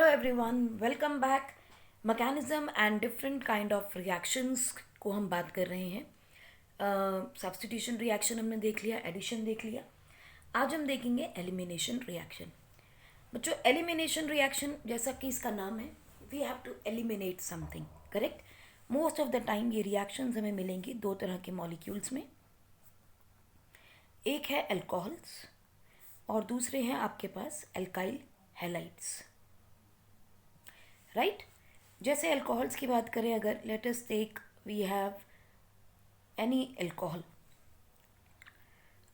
Everyone, welcome back. Mechanism and different kind of reactions को हम बात कर रहे हैं। सब्स्टिट्यूशन रिएक्शन हमने देख लिया, एडिशन देख लिया। आज हम देखेंगे एलिमिनेशन रिएक्शन। बच्चों, एलिमिनेशन रिएक्शन जैसा कि इसका नाम है, we have to eliminate something, correct. Most of the time ये रिएक्शंस हमें मिलेंगी दो तरह के मॉलिक्यूल्स में। एक है अल्कोहल्स और दूसरे हैं आपके पास एल्काइल हैलाइड्स, राइट। जैसे अल्कोहल्स की बात करें, अगर let us take we have any alcohol.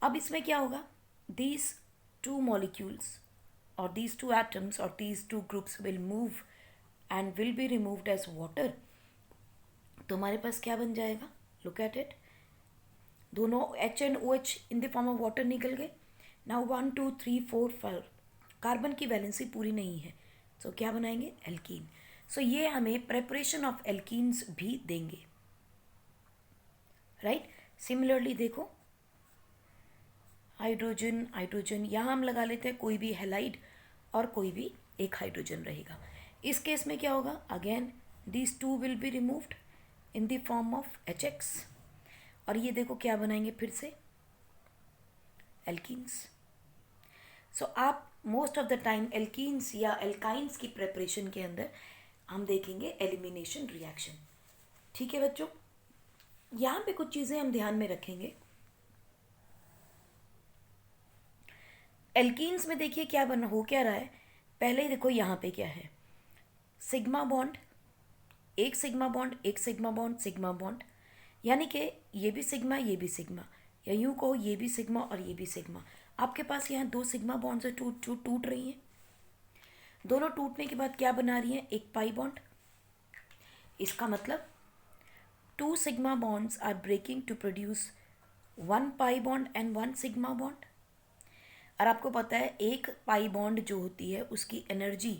अब इसमें क्या होगा, दीज टू मॉलिक्यूल्स और दीज टू एटम्स और these two groups will move and will be removed as water. तो हमारे पास क्या बन जाएगा, लुक एट इट। दोनों H and O H in the form of water निकल गए। नाउ 1 2 3 4 5 कार्बन की वैलेंसी पूरी नहीं है, तो क्या बनाएंगे, एल्कीन। सो ये हमें प्रेपरेशन ऑफ एल्कीन्स भी देंगे, राइट। सिमिलरली देखो, हाइड्रोजन हाइड्रोजन यहाँ हम लगा लेते हैं कोई भी हैलाइड और कोई भी एक हाइड्रोजन रहेगा। इस केस में क्या होगा, again these two will be removed in the form of HX और ये देखो क्या बनाएंगे फिर से, एल्कीन्स। सो आप most of the time alkenes या एल्काइंस की प्रेपरेशन के अंदर हम देखेंगे एलिमिनेशन रिएक्शन, ठीक है बच्चों। यहाँ पे कुछ चीज़ें हम ध्यान में रखेंगे। एल्कीन्स में देखिए क्या बना हो क्या रहा है, पहले ही देखो यहाँ पे क्या है, सिग्मा बॉन्ड, एक सिग्मा बॉन्ड, एक सिग्मा बॉन्ड, सिग्मा बॉन्ड, यानी कि ये भी सिग्मा ये भी सिग्मा, या यूँ कहो ये भी सिग्मा और ये भी सिग्मा। आपके पास यहाँ दो सिग्मा बॉन्ड से टूट रही हैं। दोनों टूटने के बाद क्या बना रही हैं, एक पाई बॉन्ड। इसका मतलब two sigma bonds are breaking to produce one pi bond and one sigma bond. और आपको पता है एक पाई बॉन्ड जो होती है उसकी एनर्जी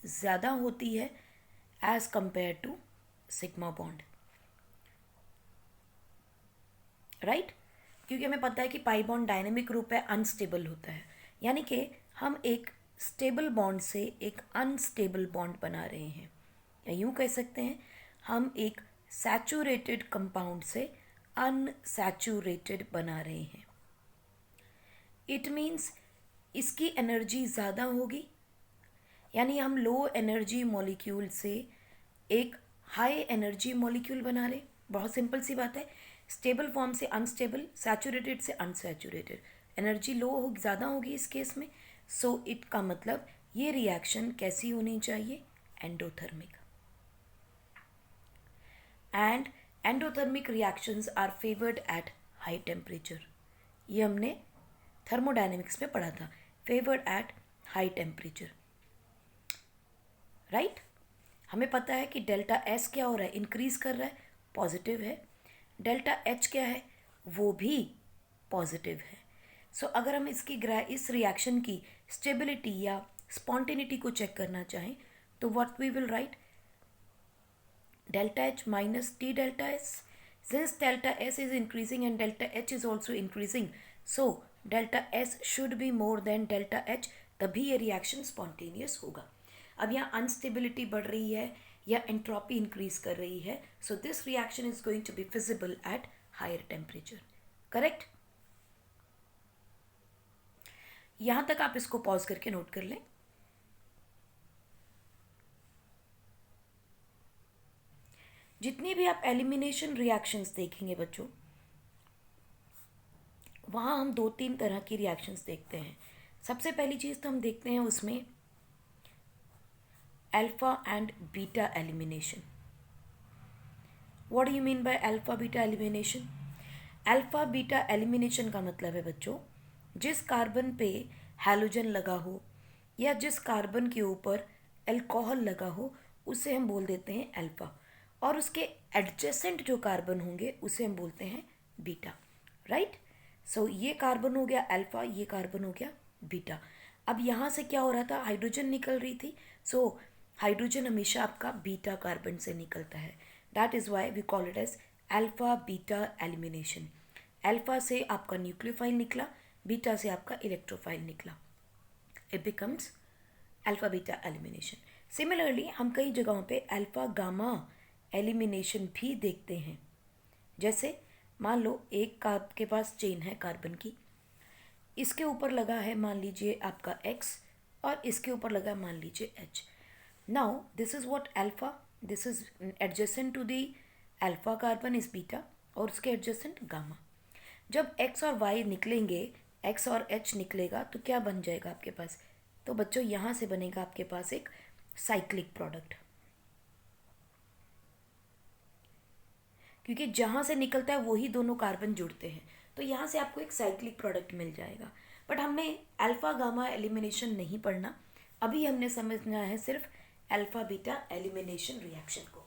ज़्यादा होती है as compare to sigma bond, right. क्योंकि हमें पता है कि पाई बॉन्ड डायनेमिक रूप है, अनस्टेबल होता है, यानी कि हम एक स्टेबल बॉन्ड से एक अनस्टेबल बॉन्ड बना रहे हैं, या यूँ कह सकते हैं हम एक सैचुरेटेड कंपाउंड से अनसैचुरेटेड बना रहे हैं। इट मीन्स इसकी एनर्जी ज़्यादा होगी, यानी हम लो एनर्जी मॉलिक्यूल से एक हाई एनर्जी मॉलिक्यूल बना रहे। बहुत सिंपल सी बात है, स्टेबल फॉर्म से अनस्टेबल, सैचुरेटेड से अनसैचुरेटेड, एनर्जी लो हो ज़्यादा होगी इस केस में। सो इट का मतलब ये रिएक्शन कैसी होनी चाहिए, endothermic. And endothermic reactions are favoured at high temperature. ये हमने थर्मोडायनेमिक्स में पढ़ा था, favoured at high temperature, right. हमें पता है कि डेल्टा एस क्या हो रहा है, इंक्रीज कर रहा है, पॉजिटिव है। डेल्टा एच क्या है, वो भी पॉजिटिव है। सो अगर हम इस रिएक्शन की स्टेबिलिटी या स्पॉन्टेनिटी को चेक करना चाहें तो what we will write, delta H minus T delta S. Since delta S is increasing and delta H is also increasing, so delta S should be more than delta H, तभी ये reaction spontaneous होगा। अब यहाँ instability बढ़ रही है या entropy increase कर रही है, so this reaction is going to be feasible at higher temperature, correct. यहाँ तक आप इसको पॉज करके नोट कर लें। जितनी भी आप एलिमिनेशन रिएक्शंस देखेंगे बच्चों, वहाँ हम दो तीन तरह की रिएक्शंस देखते हैं। सबसे पहली चीज़ तो हम देखते हैं उसमें alpha and beta elimination. What do you mean by alpha beta elimination? Alpha beta elimination का मतलब है बच्चों, जिस कार्बन पे हैलोजन लगा हो या जिस कार्बन के ऊपर अल्कोहल लगा हो उसे हम बोल देते हैं अल्फा, और उसके एडजेसेंट जो कार्बन होंगे उसे हम बोलते हैं बीटा, राइट। सो ये कार्बन हो गया अल्फा, ये कार्बन हो गया बीटा। अब यहाँ से क्या हो रहा था, हाइड्रोजन निकल रही थी। सो हाइड्रोजन हमेशा आपका बीटा कार्बन से निकलता है, that is why we call it as alpha beta elimination. Alpha से आपका न्यूक्लियोफाइल निकला, बीटा से आपका इलेक्ट्रोफाइल निकला, it becomes alpha beta elimination. Similarly हम कई जगहों पे अल्फा गामा एलिमिनेशन भी देखते हैं। जैसे मान लो एक का आपके पास चेन है कार्बन की, इसके ऊपर लगा है मान लीजिए आपका X और इसके ऊपर लगा है मान लीजिए H। Now this is what alpha, this is adjacent to the alpha carbon is beta और उसके एडजेसेंट गामा। जब X और Y निकलेंगे, X और H निकलेगा तो क्या बन जाएगा आपके पास? तो बच्चों यहाँ से बनेगा आपके पास एक साइक्लिक प्रोडक्ट, क्योंकि जहाँ से निकलता है वही दोनों कार्बन जुड़ते हैं, तो यहाँ से आपको एक साइक्लिक प्रोडक्ट मिल जाएगा। बट हमने अल्फा गामा एलिमिनेशन नहीं पढ़ना, अभी हमने समझना है सिर्फ अल्फा बीटा एलिमिनेशन रिएक्शन को।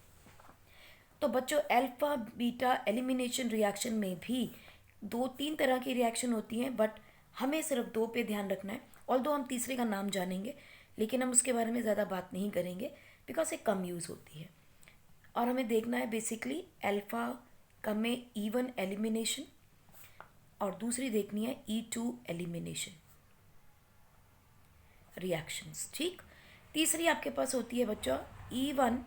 तो बच्चों अल्फा बीटा एलिमिनेशन रिएक्शन में भी 2-3 तरह की रिएक्शन होती हैं, बट हमें सिर्फ 2 पे ध्यान रखना है। ऑल्दो हम तीसरे का नाम जानेंगे, लेकिन हम उसके बारे में ज़्यादा बात नहीं करेंगे बिकॉज ये कम यूज़ होती है। और हमें देखना है बेसिकली अल्फा का में E1 एलिमिनेशन और दूसरी देखनी है E2 एलिमिनेशन रिएक्शंस। ठीक, तीसरी आपके पास होती है बच्चों E1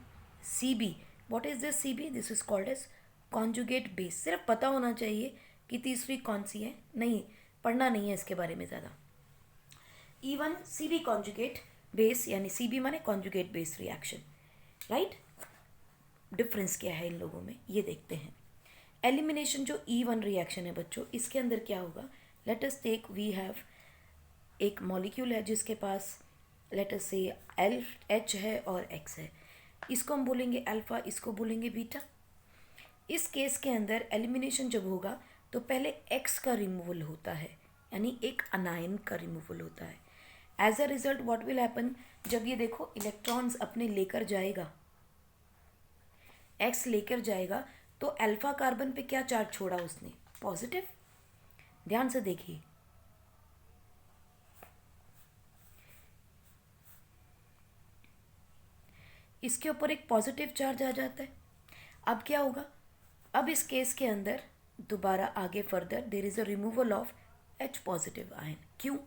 CB। What is this CB? This is called as conjugate base. सिर्फ पता होना चाहिए कि तीसरी कौन सी है, नहीं पढ़ना नहीं है इसके बारे में ज़्यादा। E1 CB कॉन्जुगेट बेस यानी CB माने conjugate base reaction, right. Difference क्या है इन लोगों में ये देखते हैं। एलिमिनेशन जो E1 रिएक्शन है बच्चों, इसके अंदर क्या होगा? Let us take we have एक मॉलिक्यूल है जिसके पास लेट अस से H है और X है, इसको हम बोलेंगे अल्फा, इसको बोलेंगे बीटा। इस केस के अंदर एलिमिनेशन जब होगा तो पहले X का रिमूवल होता है, यानी एक अनायन का रिमूवल होता है। As a result what will happen, जब ये देखो इलेक्ट्रॉन्स अपने लेकर जाएगा, X लेकर जाएगा, तो अल्फा कार्बन पे क्या चार्ज छोड़ा उसने? पॉजिटिव। ध्यान से देखिए, इसके ऊपर एक पॉजिटिव चार्ज आ जाता है। अब क्या होगा? अब इस केस के अंदर दोबारा आगे further there is a removal of H positive ion. क्यों?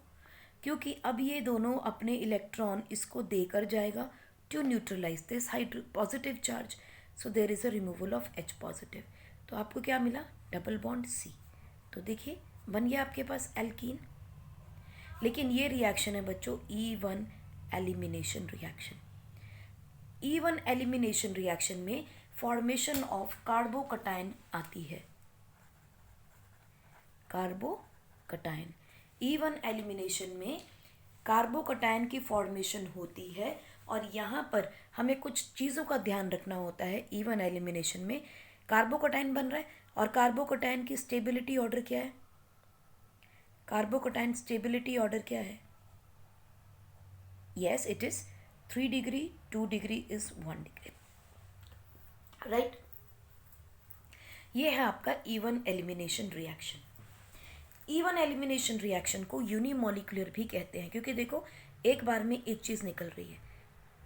क्योंकि अब ये दोनों अपने इलेक्ट्रॉन इसको देकर जाएगा to neutralise this positive charge, so there is a removal of H positive. तो आपको क्या मिला? Double bond C। तो देखिए बन गया आपके पास एल्कीन। लेकिन ये रिएक्शन है बच्चों E1 elimination reaction. E1 elimination reaction में फॉर्मेशन ऑफ कार्बोकटायन आती है, कार्बोकटायन। E1 एलिमिनेशन में कार्बोकटायन की फॉर्मेशन होती है, और यहाँ पर हमें कुछ चीज़ों का ध्यान रखना होता है। E1 एलिमिनेशन में कार्बोकटायन बन रहा है, और कार्बोकटायन की स्टेबिलिटी ऑर्डर क्या है? कार्बोकटायन स्टेबिलिटी ऑर्डर क्या है? Yes, it is 3 degree, 2 degree is 1 degree, right. ये है आपका E1 elimination reaction. E1 elimination reaction को यूनिमोलिकुलर भी कहते हैं, क्योंकि देखो एक बार में एक चीज़ निकल रही है,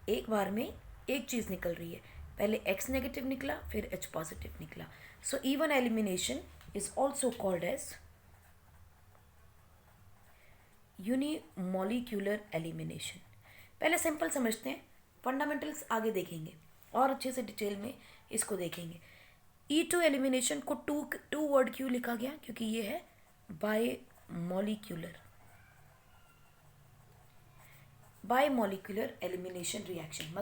एक बार में एक चीज़ निकल रही है। पहले X नेगेटिव निकला, फिर H पॉजिटिव निकला। So E1 elimination is also called as unimolecular elimination. पहले सिंपल समझते हैं, फंडामेंटल्स आगे देखेंगे और अच्छे से डिटेल में इसको देखेंगे। E2 एलिमिनेशन को टू वर्ड क्यों लिखा गया? क्योंकि ये है बायमोलिकुलर एलिमिनेशन रिएक्शन।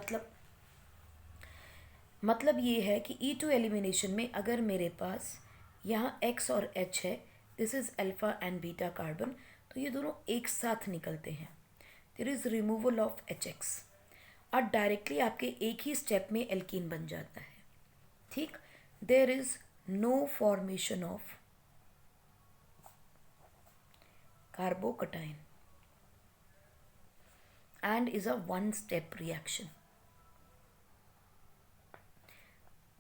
मतलब ये है कि E2 एलिमिनेशन में अगर मेरे पास यहाँ X और H है, this is alpha and beta carbon, तो ये दोनों एक साथ निकलते हैं, there is removal of HX, और डायरेक्टली आपके एक ही स्टेप में एल्कीन बन जाता है। ठीक, there is no formation of carbocation and is a one step reaction.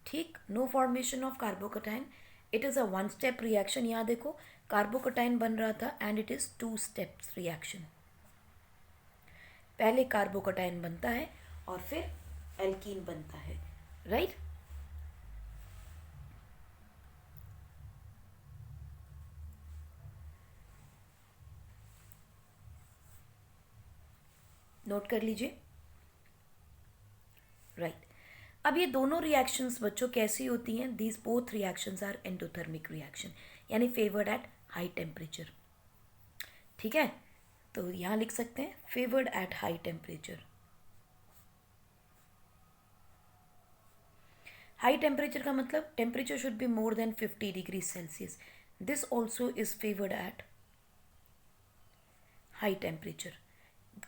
ठीक, no formation of carbocation, it is a one step reaction. यहाँ देखो कार्बोकटायन बन रहा था and it is 2 steps reaction. पहले कार्बोकटायन बनता है और फिर एल्कीन बनता है, राइट। नोट कर लीजिए, राइट। अब ये दोनों रिएक्शंस बच्चों कैसी होती हैं? These both reactions are endothermic reaction, यानी फेवर्ड एट हाई टेम्परेचर। ठीक है, तो यहाँ लिख सकते हैं favoured at high temperature. High temperature का मतलब temperature should be more than 50 degree Celsius. This also is favoured at high temperature,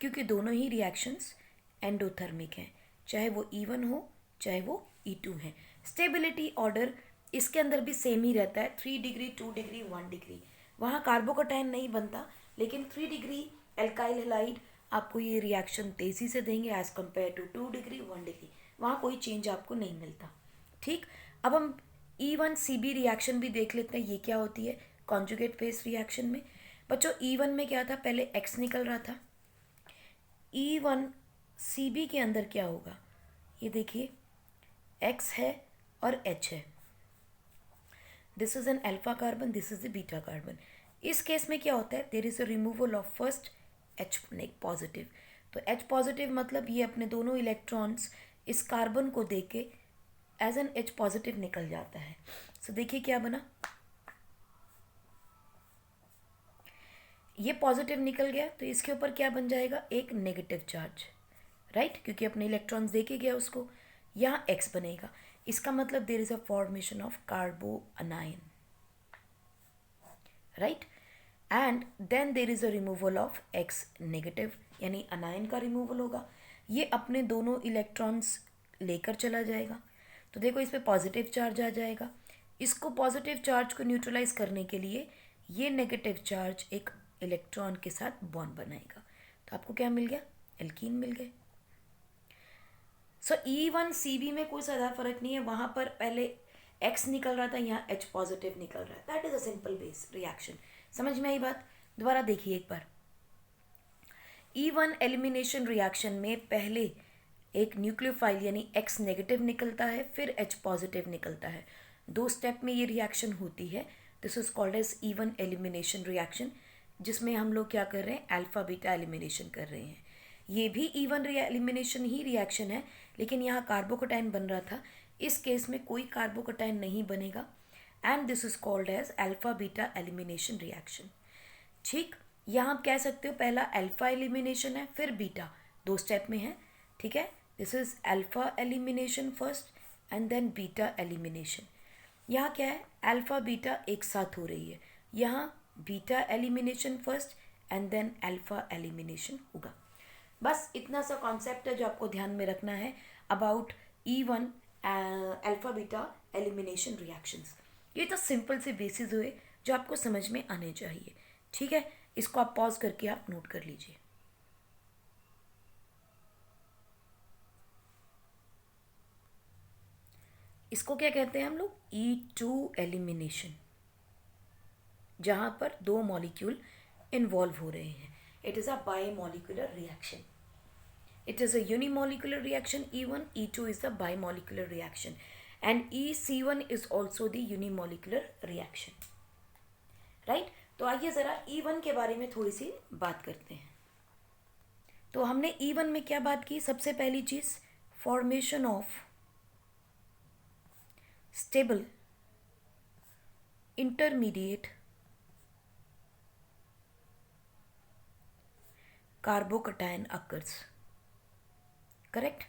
क्योंकि दोनों ही रिएक्शंस एंडोथर्मिक हैं, चाहे वो E1 हो चाहे वो E2 है। स्टेबिलिटी ऑर्डर इसके अंदर भी सेम ही रहता है, 3 डिग्री, 2 डिग्री, 1 डिग्री। वहाँ कार्बोकटाइन नहीं बनता, लेकिन 3 डिग्री एल्काइल हैलाइड आपको ये रिएक्शन तेज़ी से देंगे as compare to 2 degree, 1 degree. वहाँ कोई चेंज आपको नहीं मिलता। ठीक, अब हम E1CB रिएक्शन भी देख लेते हैं, ये क्या होती है कॉन्जुगेट फेस रिएक्शन में। बच्चों E1 में क्या था? पहले X निकल रहा था। E1CB के अंदर क्या होगा? ये देखिए X है और H है। This is an alpha carbon, this is the beta carbon. इस केस में क्या होता है? देर is a removal of first H positive. तो H पॉजिटिव मतलब ये अपने दोनों इलेक्ट्रॉन्स इस कार्बन को दे के एज एन H पॉजिटिव निकल जाता है। सो देखिए क्या बना, ये पॉजिटिव निकल गया, तो इसके ऊपर क्या बन जाएगा? एक नेगेटिव चार्ज, राइट, क्योंकि अपने इलेक्ट्रॉन्स दे के गया उसको। यहाँ X बनेगा, इसका मतलब there is a formation of carbo anion, right, and then there is a removal of X negative, यानी अनायन का रिमूवल होगा। ये अपने दोनों इलेक्ट्रॉन्स लेकर चला जाएगा, तो देखो इस पर पॉजिटिव चार्ज आ जाएगा। इसको पॉजिटिव चार्ज को न्यूट्रलाइज करने के लिए ये नेगेटिव चार्ज एक इलेक्ट्रॉन के साथ बॉन्ड बनाएगा, तो आपको क्या मिल गया? एल्कीन मिल गए। सो E1CB में कोई ज़्यादा फर्क नहीं है, वहाँ पर पहले X निकल रहा था, यहाँ H पॉजिटिव निकल रहा है। That is a simple base reaction. समझ में आई बात? दोबारा देखिए एक बार। E1 एलिमिनेशन रिएक्शन में पहले एक न्यूक्लियोफाइल यानी X नेगेटिव निकलता है, फिर H पॉजिटिव निकलता है। 2 स्टेप में ये रिएक्शन होती है। This is called as E1 elimination reaction, जिसमें हम लोग क्या कर रहे हैं? अल्फा बीटा एलिमिनेशन कर रहे हैं। ये भी E1 एलिमिनेशन ही रिएक्शन है, लेकिन यहाँ कार्बोकटाइन बन रहा था, इस केस में कोई कार्बोकटाइन नहीं बनेगा, and this is called as alpha beta elimination reaction. ठीक, यहाँ आप कह सकते हो पहला अल्फा एलिमिनेशन है, फिर बीटा, 2 स्टेप में है। ठीक है, this is alpha elimination first and then beta elimination. यहाँ क्या है? अल्फा बीटा एक साथ हो रही है, यहाँ beta elimination first and then alpha elimination होगा। बस इतना सा कॉन्सेप्ट है जो आपको ध्यान में रखना है about E1 alpha beta elimination reactions. ये तो सिंपल से बेसिस हुए जो आपको समझ में आने चाहिए। ठीक है, इसको आप पॉज करके आप नोट कर लीजिए। इसको क्या कहते हैं हम लोग? E2 एलिमिनेशन, जहाँ पर 2 मॉलिक्यूल इन्वॉल्व हो रहे हैं। It is a bimolecular reaction. It is a unimolecular reaction E1, E2 is the bimolecular reaction and EC1 is also the unimolecular reaction, right? तो आइए ज़रा E1 के बारे में थोड़ी सी बात करते हैं। तो हमने E1 में क्या बात की? सबसे पहली चीज़ formation of stable intermediate carbocation occurs. Correct?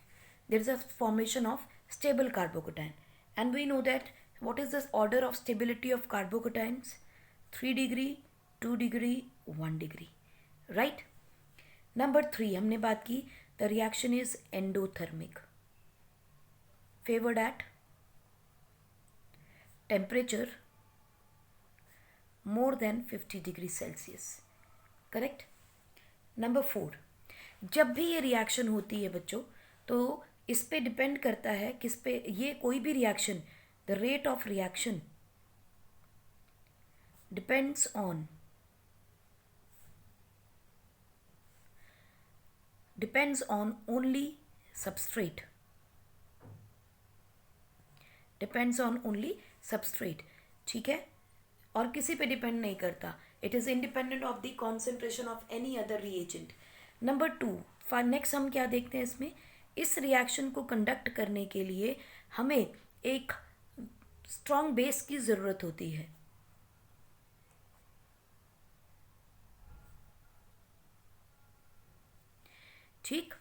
There is a formation of stable carbocation, and we know that what is this order of stability of carbocations? 3 degree, 2 degree, 1 degree, right? Number 3 हमने बात की, the reaction is endothermic, favored at temperature more than 50 degree Celsius. Correct? Number 4, जब भी ये reaction होती है बच्चों, तो इस पे डिपेंड करता है किस पे? ये कोई भी reaction, the rate of reaction depends on only substrate, depends on only substrate. ठीक है, और किसी पे डिपेंड नहीं करता। It is independent of the concentration of any other reagent. Number 2, next हम क्या देखते हैं इसमें? इस रिएक्शन को कंडक्ट करने के लिए हमें एक स्ट्रॉन्ग बेस की ज़रूरत होती है। ठीक,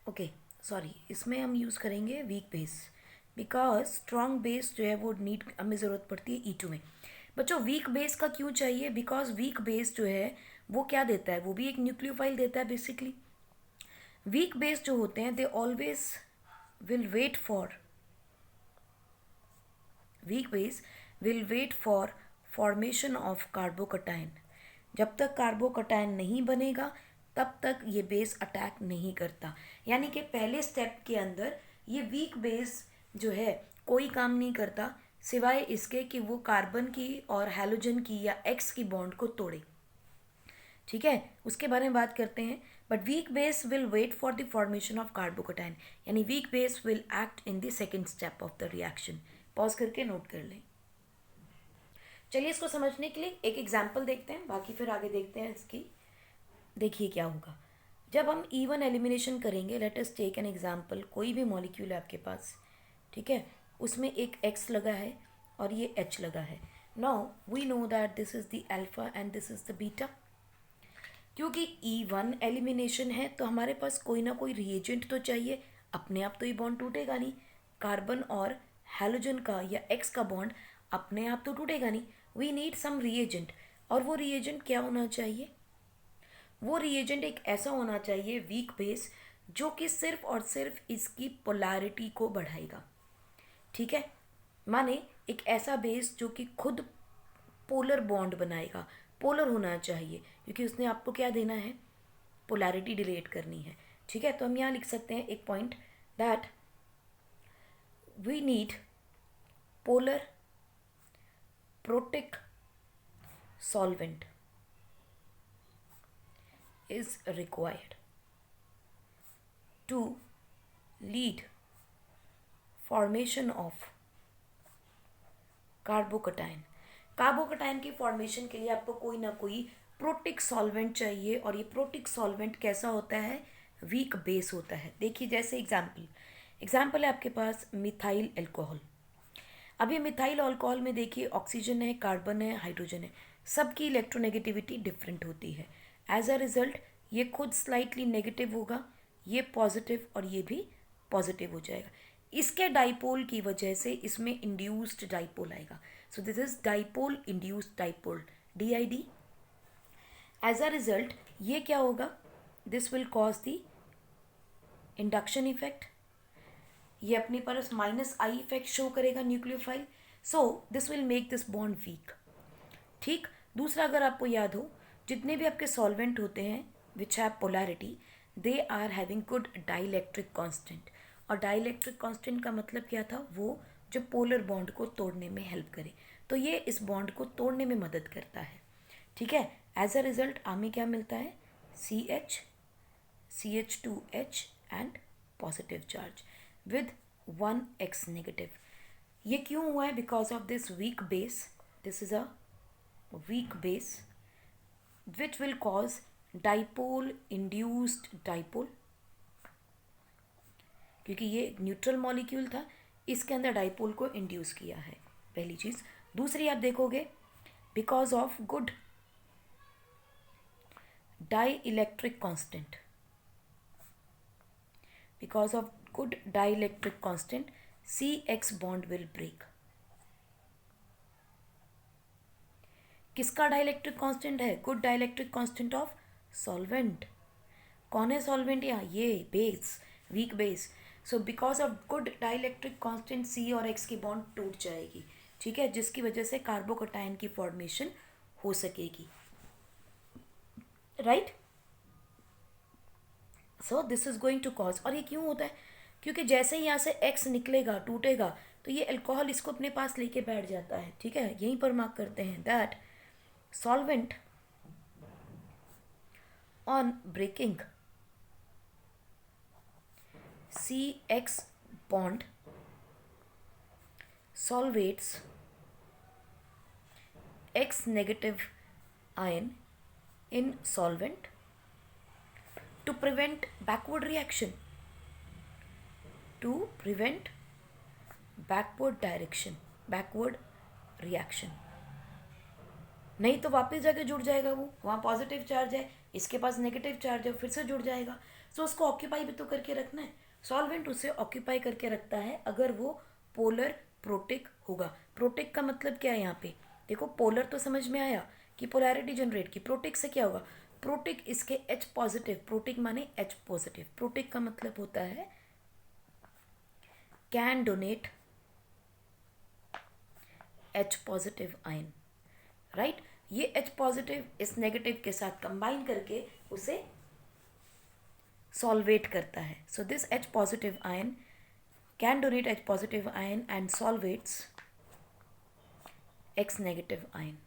ओके, सॉरी, इसमें हम यूज़ करेंगे weak base, because strong base जो है वो नीड हमें ज़रूरत पड़ती है E2 में। बच्चों वीक बेस का क्यों चाहिए? बिकॉज वीक बेस जो है वो क्या देता है, वो भी एक न्यूक्लियोफाइल देता है बेसिकली। वीक बेस जो होते हैं they always will wait for weak base will wait for formation of carbocation. जब तक कार्बोकटाइन नहीं बनेगा तब तक ये बेस अटैक नहीं करता। यानी कि पहले स्टेप के अंदर ये वीक बेस जो है कोई काम नहीं करता सिवाय इसके कि वो कार्बन की और हैलोजन की या एक्स की बॉन्ड को तोड़े। ठीक है, उसके बारे में बात करते हैं। But weak base will wait for the formation of carbocation, यानी weak base will act in the second step of the reaction. Pause करके नोट कर लें। चलिए इसको समझने के लिए एक एग्जाम्पल देखते हैं, बाकी फिर आगे देखते हैं इसकी। देखिए क्या होगा जब हम E1 एलिमिनेशन करेंगे। Let us take an example, कोई भी मॉलिक्यूल है आपके पास, ठीक है, उसमें एक X लगा है और ये H लगा है। Now we know that this is the alpha and this is the beta. क्योंकि E1 एलिमिनेशन है तो हमारे पास कोई ना कोई रिएजेंट तो चाहिए, अपने आप तो ये बॉन्ड टूटेगा नहीं। कार्बन और हैलोजन का या एक्स का बॉन्ड अपने आप तो टूटेगा नहीं, वी नीड सम रिएजेंट। और वो रिएजेंट क्या होना चाहिए? वो रिएजेंट एक ऐसा होना चाहिए वीक बेस जो कि सिर्फ और सिर्फ इसकी पोलैरिटी को बढ़ाएगा। ठीक है, माने एक ऐसा बेस जो कि खुद पोलर बॉन्ड बनाएगा। पोलर होना चाहिए क्योंकि उसने आपको क्या देना है, पोलैरिटी डिलीट करनी है। ठीक है, तो हम यहाँ लिख सकते हैं एक point that we need polar protic solvent is required to lead formation of carbocation. Carbocation की फॉर्मेशन के लिए आपको कोई ना कोई प्रोटिक सॉल्वेंट चाहिए, और ये प्रोटिक सॉल्वेंट कैसा होता है? वीक बेस होता है। देखिए जैसे एग्जाम्पल है आपके पास मिथाइल अल्कोहल। अब ये मिथाइल अल्कोहल में देखिए ऑक्सीजन है, कार्बन है, हाइड्रोजन है, सबकी इलेक्ट्रोनेगेटिविटी डिफरेंट होती है। एज अ रिजल्ट ये खुद स्लाइटली नेगेटिव होगा, ये पॉजिटिव और ये भी पॉजिटिव हो जाएगा। इसके डाइपोल की वजह से इसमें इंड्यूस्ड डाइपोल आएगा। So this is dipole induced dipole, DID। As a result ये क्या होगा? This will cause the induction effect. ये अपने पास -I इफेक्ट शो करेगा nucleophile. So this will make this bond weak. ठीक, दूसरा अगर आपको याद हो, जितने भी आपके सॉल्वेंट होते हैं which have polarity, they are having good dielectric constant. और डाइलेक्ट्रिक कांस्टेंट का मतलब क्या था? वो जो पोलर बॉन्ड को तोड़ने में हेल्प करे, तो ये इस बॉन्ड को तोड़ने में मदद करता है। ठीक है, एज अ रिजल्ट हमें क्या मिलता है? CH2H and positive charge with 1x negative. ये क्यों हुआ है? Because of this weak base. This is a weak base which will cause dipole induced dipole, क्योंकि ये न्यूट्रल मॉलिक्यूल था, इसके अंदर डाइपोल को इंड्यूस किया है, पहली चीज। दूसरी आप देखोगे because of good dielectric constant, because of good dielectric constant CX bond will break. किसका डाइलेक्ट्रिक कांस्टेंट है? Good dielectric constant of solvent. कौन है सॉल्वेंट यहाँ? ये base, weak base. So because of good dielectric constant C और X की bond टूट जाएगी। ठीक है, जिसकी वजह से कार्बोकटाइन की फॉर्मेशन हो सकेगी। Right, so this is going to cause. और ये क्यों होता है? क्योंकि जैसे ही यहाँ से X निकलेगा, टूटेगा, तो ये अल्कोहल इसको अपने पास लेके बैठ जाता है। ठीक है, यहीं पर मार्क करते हैं that solvent on breaking CX bond solvates X negative ion in solvent to prevent backward reaction, to prevent backward reaction. नहीं तो वापस जाके जुड़ जाएगा, वो वहाँ पॉजिटिव चार्ज है, इसके पास नेगेटिव चार्ज है, फिर से जुड़ जाएगा। सो उसको ऑक्यूपाई भी तो करके रखना है। सॉल्वेंट उसे ऑक्यूपाई करके रखता है अगर वो पोलर प्रोटिक होगा। प्रोटिक का मतलब क्या है यहाँ पे? देखो, पोलर तो समझ में आया कि पोलैरिटी जनरेट की। प्रोटिक से क्या होगा? प्रोटिक इसके H पॉजिटिव, प्रोटिक माने H पॉजिटिव। प्रोटिक का मतलब होता है can donate H positive ion, right. ये H पॉजिटिव इस नेगेटिव के साथ कंबाइन करके उसे सॉल्वेट करता है। So this H positive ion can donate H positive ion and solvates X negative ion.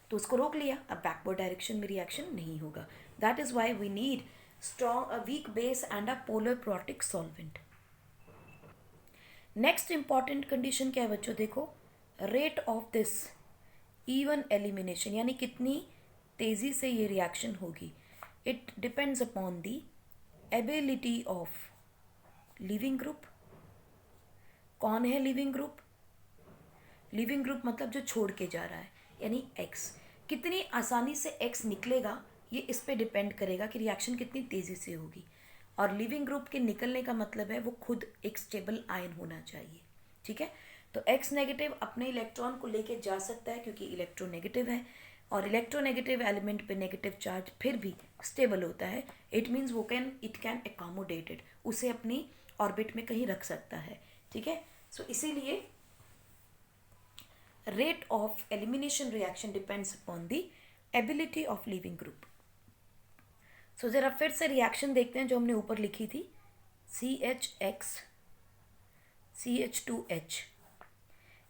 तो उसको रोक लिया, अब बैकवर्ड डायरेक्शन में रिएक्शन नहीं होगा। That is why we need strong, a weak base and a polar protic solvent. Next important condition क्या है बच्चों? देखो, rate of this even elimination, यानी कितनी तेजी से ये रिएक्शन होगी। It depends upon the ability of leaving group. कौन है लिविंग ग्रुप? लिविंग ग्रुप मतलब जो छोड़ के जा रहा है, यानी X। कितनी आसानी से X निकलेगा ये इस पे डिपेंड करेगा कि रिएक्शन कितनी तेज़ी से होगी। और लिविंग ग्रुप के निकलने का मतलब है वो खुद एक स्टेबल आयन होना चाहिए, ठीक है। तो X नेगेटिव अपने इलेक्ट्रॉन को लेके जा सकता है क्योंकि इलेक्ट्रोनेगेटिव है, और इलेक्ट्रोनेगेटिव एलिमेंट पे नेगेटिव चार्ज फिर भी स्टेबल होता है। इट मीन्स वो इट कैन एकोमोडेटेड, उसे अपनी ऑर्बिट में कहीं रख सकता है, ठीक है। सो इसीलिए rate of elimination reaction depends upon the ability of living group. So जरा फिर से रिएक्शन देखते हैं जो हमने ऊपर लिखी थी। CHX CH2H।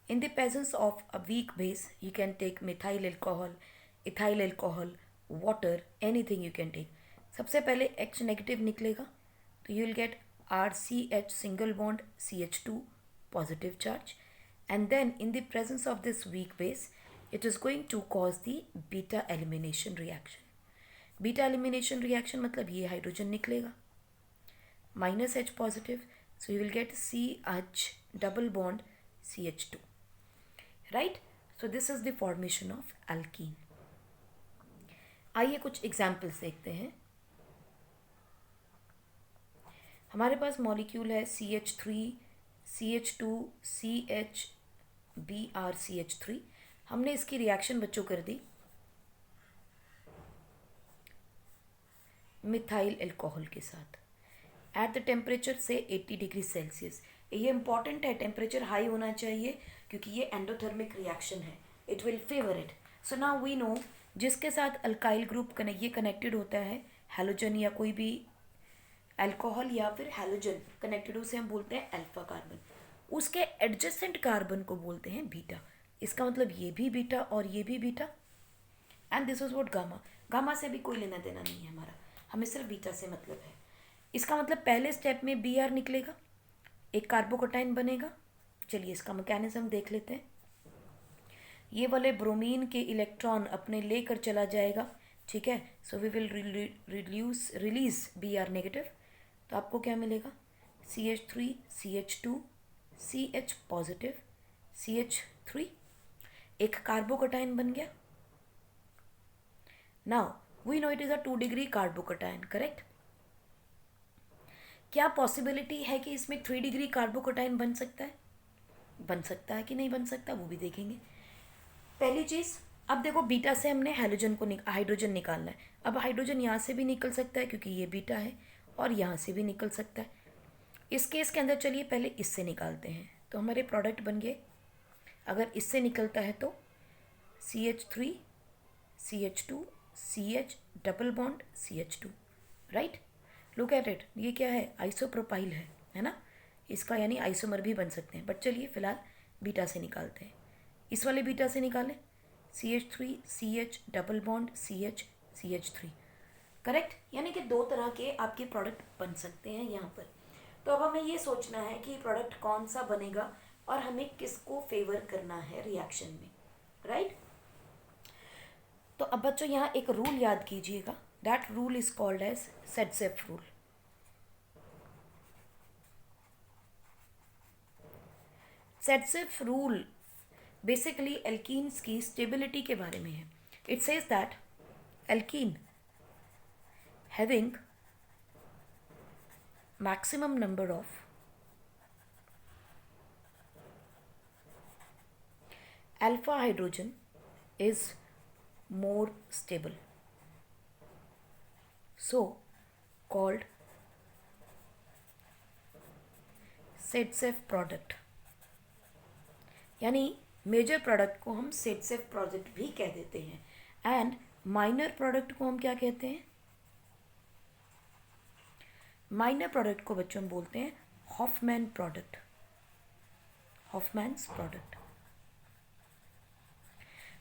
In the presence of a weak base, you can take methyl alcohol, ethyl alcohol, water, anything you can take. सबसे पहले H नेगेटिव निकलेगा तो you will get RCH single bond CH2 positive charge, and then in the presence of this weak base it is going to cause the beta elimination reaction. Beta elimination reaction मतलब ये hydrogen निकलेगा minus H positive, so you will get CH double bond CH2, right? So this is the formation of alkene. आइए कुछ examples देखते हैं। हमारे पास molecule है CH3 CH2 CH BrCH3। हमने इसकी रिएक्शन बच्चों कर दी मिथाइल अल्कोहल के साथ एट द टेम्परेचर से 80 डिग्री सेल्सियस। ये इंपॉर्टेंट है, टेम्परेचर हाई होना चाहिए क्योंकि ये एंडोथर्मिक रिएक्शन है, it will favour it. So now we know जिसके साथ अल्काइल ग्रुप ये कनेक्टेड होता है, हैलोजन या कोई भी अल्कोहल या फिर हैलोजन कनेक्टेड, उसे हम बोलते हैं अल्फा कार्बन। उसके एडजेसेंट कार्बन को बोलते हैं बीटा। इसका मतलब ये भी बीटा और ये भी beta, and this was what gamma. Gamma से भी कोई लेना देना नहीं है हमारा, हमें सिर्फ बीटा से मतलब है। इसका मतलब पहले स्टेप में Br निकलेगा, एक कार्बोकटाइन बनेगा। चलिए इसका मैकेनिज्म देख लेते हैं। ये वाले ब्रोमीन के इलेक्ट्रॉन अपने लेकर चला जाएगा, ठीक है। So we will release Br negative, तो आपको क्या मिलेगा? CH3 CH2 CH positive CH3, एक कार्बोकटाइन बन गया। Now we know it is a 2 degree carbocation, correct. क्या पॉसिबिलिटी है कि इसमें 3 डिग्री कार्बोकटाइन बन सकता है? बन सकता है कि नहीं बन सकता, वो भी देखेंगे। पहली चीज़, अब देखो बीटा से हमने हाइड्रोजन निकालना है। अब हाइड्रोजन यहाँ से भी निकल सकता है क्योंकि ये बीटा है, और यहाँ से भी निकल सकता है। इस केस के अंदर चलिए पहले इससे निकालते हैं, तो हमारे प्रोडक्ट बन गए। अगर इससे निकलता है तो CH3 CH2 CH double bond CH2, right. Look at it, ये क्या है? आइसोप्रोपाइल है ना। इसका यानी आइसोमर भी बन सकते हैं, बट चलिए फिलहाल बीटा से निकालते हैं। इस वाले बीटा से निकालें CH3 CH double bond CH CH3, correct. यानी कि 2 तरह के आपके प्रोडक्ट बन सकते हैं यहाँ पर। तो अब हमें ये सोचना है कि प्रोडक्ट कौन सा बनेगा और हमें किसको फेवर करना है रिएक्शन में, राइट। तो अब बच्चों यहाँ एक रूल याद कीजिएगा, That rule is called as Setzeff rule. Setzeff rule basically alkenes की स्टेबिलिटी के बारे में है. It says that alkene having maximum number of alpha hydrogen is more stable, so called Setzeff product. यानी मेजर प्रोडक्ट को हम सेटसेफ product भी कह देते हैं एंड माइनर प्रोडक्ट को हम क्या कहते हैं? माइनर प्रोडक्ट को बच्चों हम बोलते हैं हॉफमैन प्रोडक्ट, हॉफमैन्स प्रोडक्ट.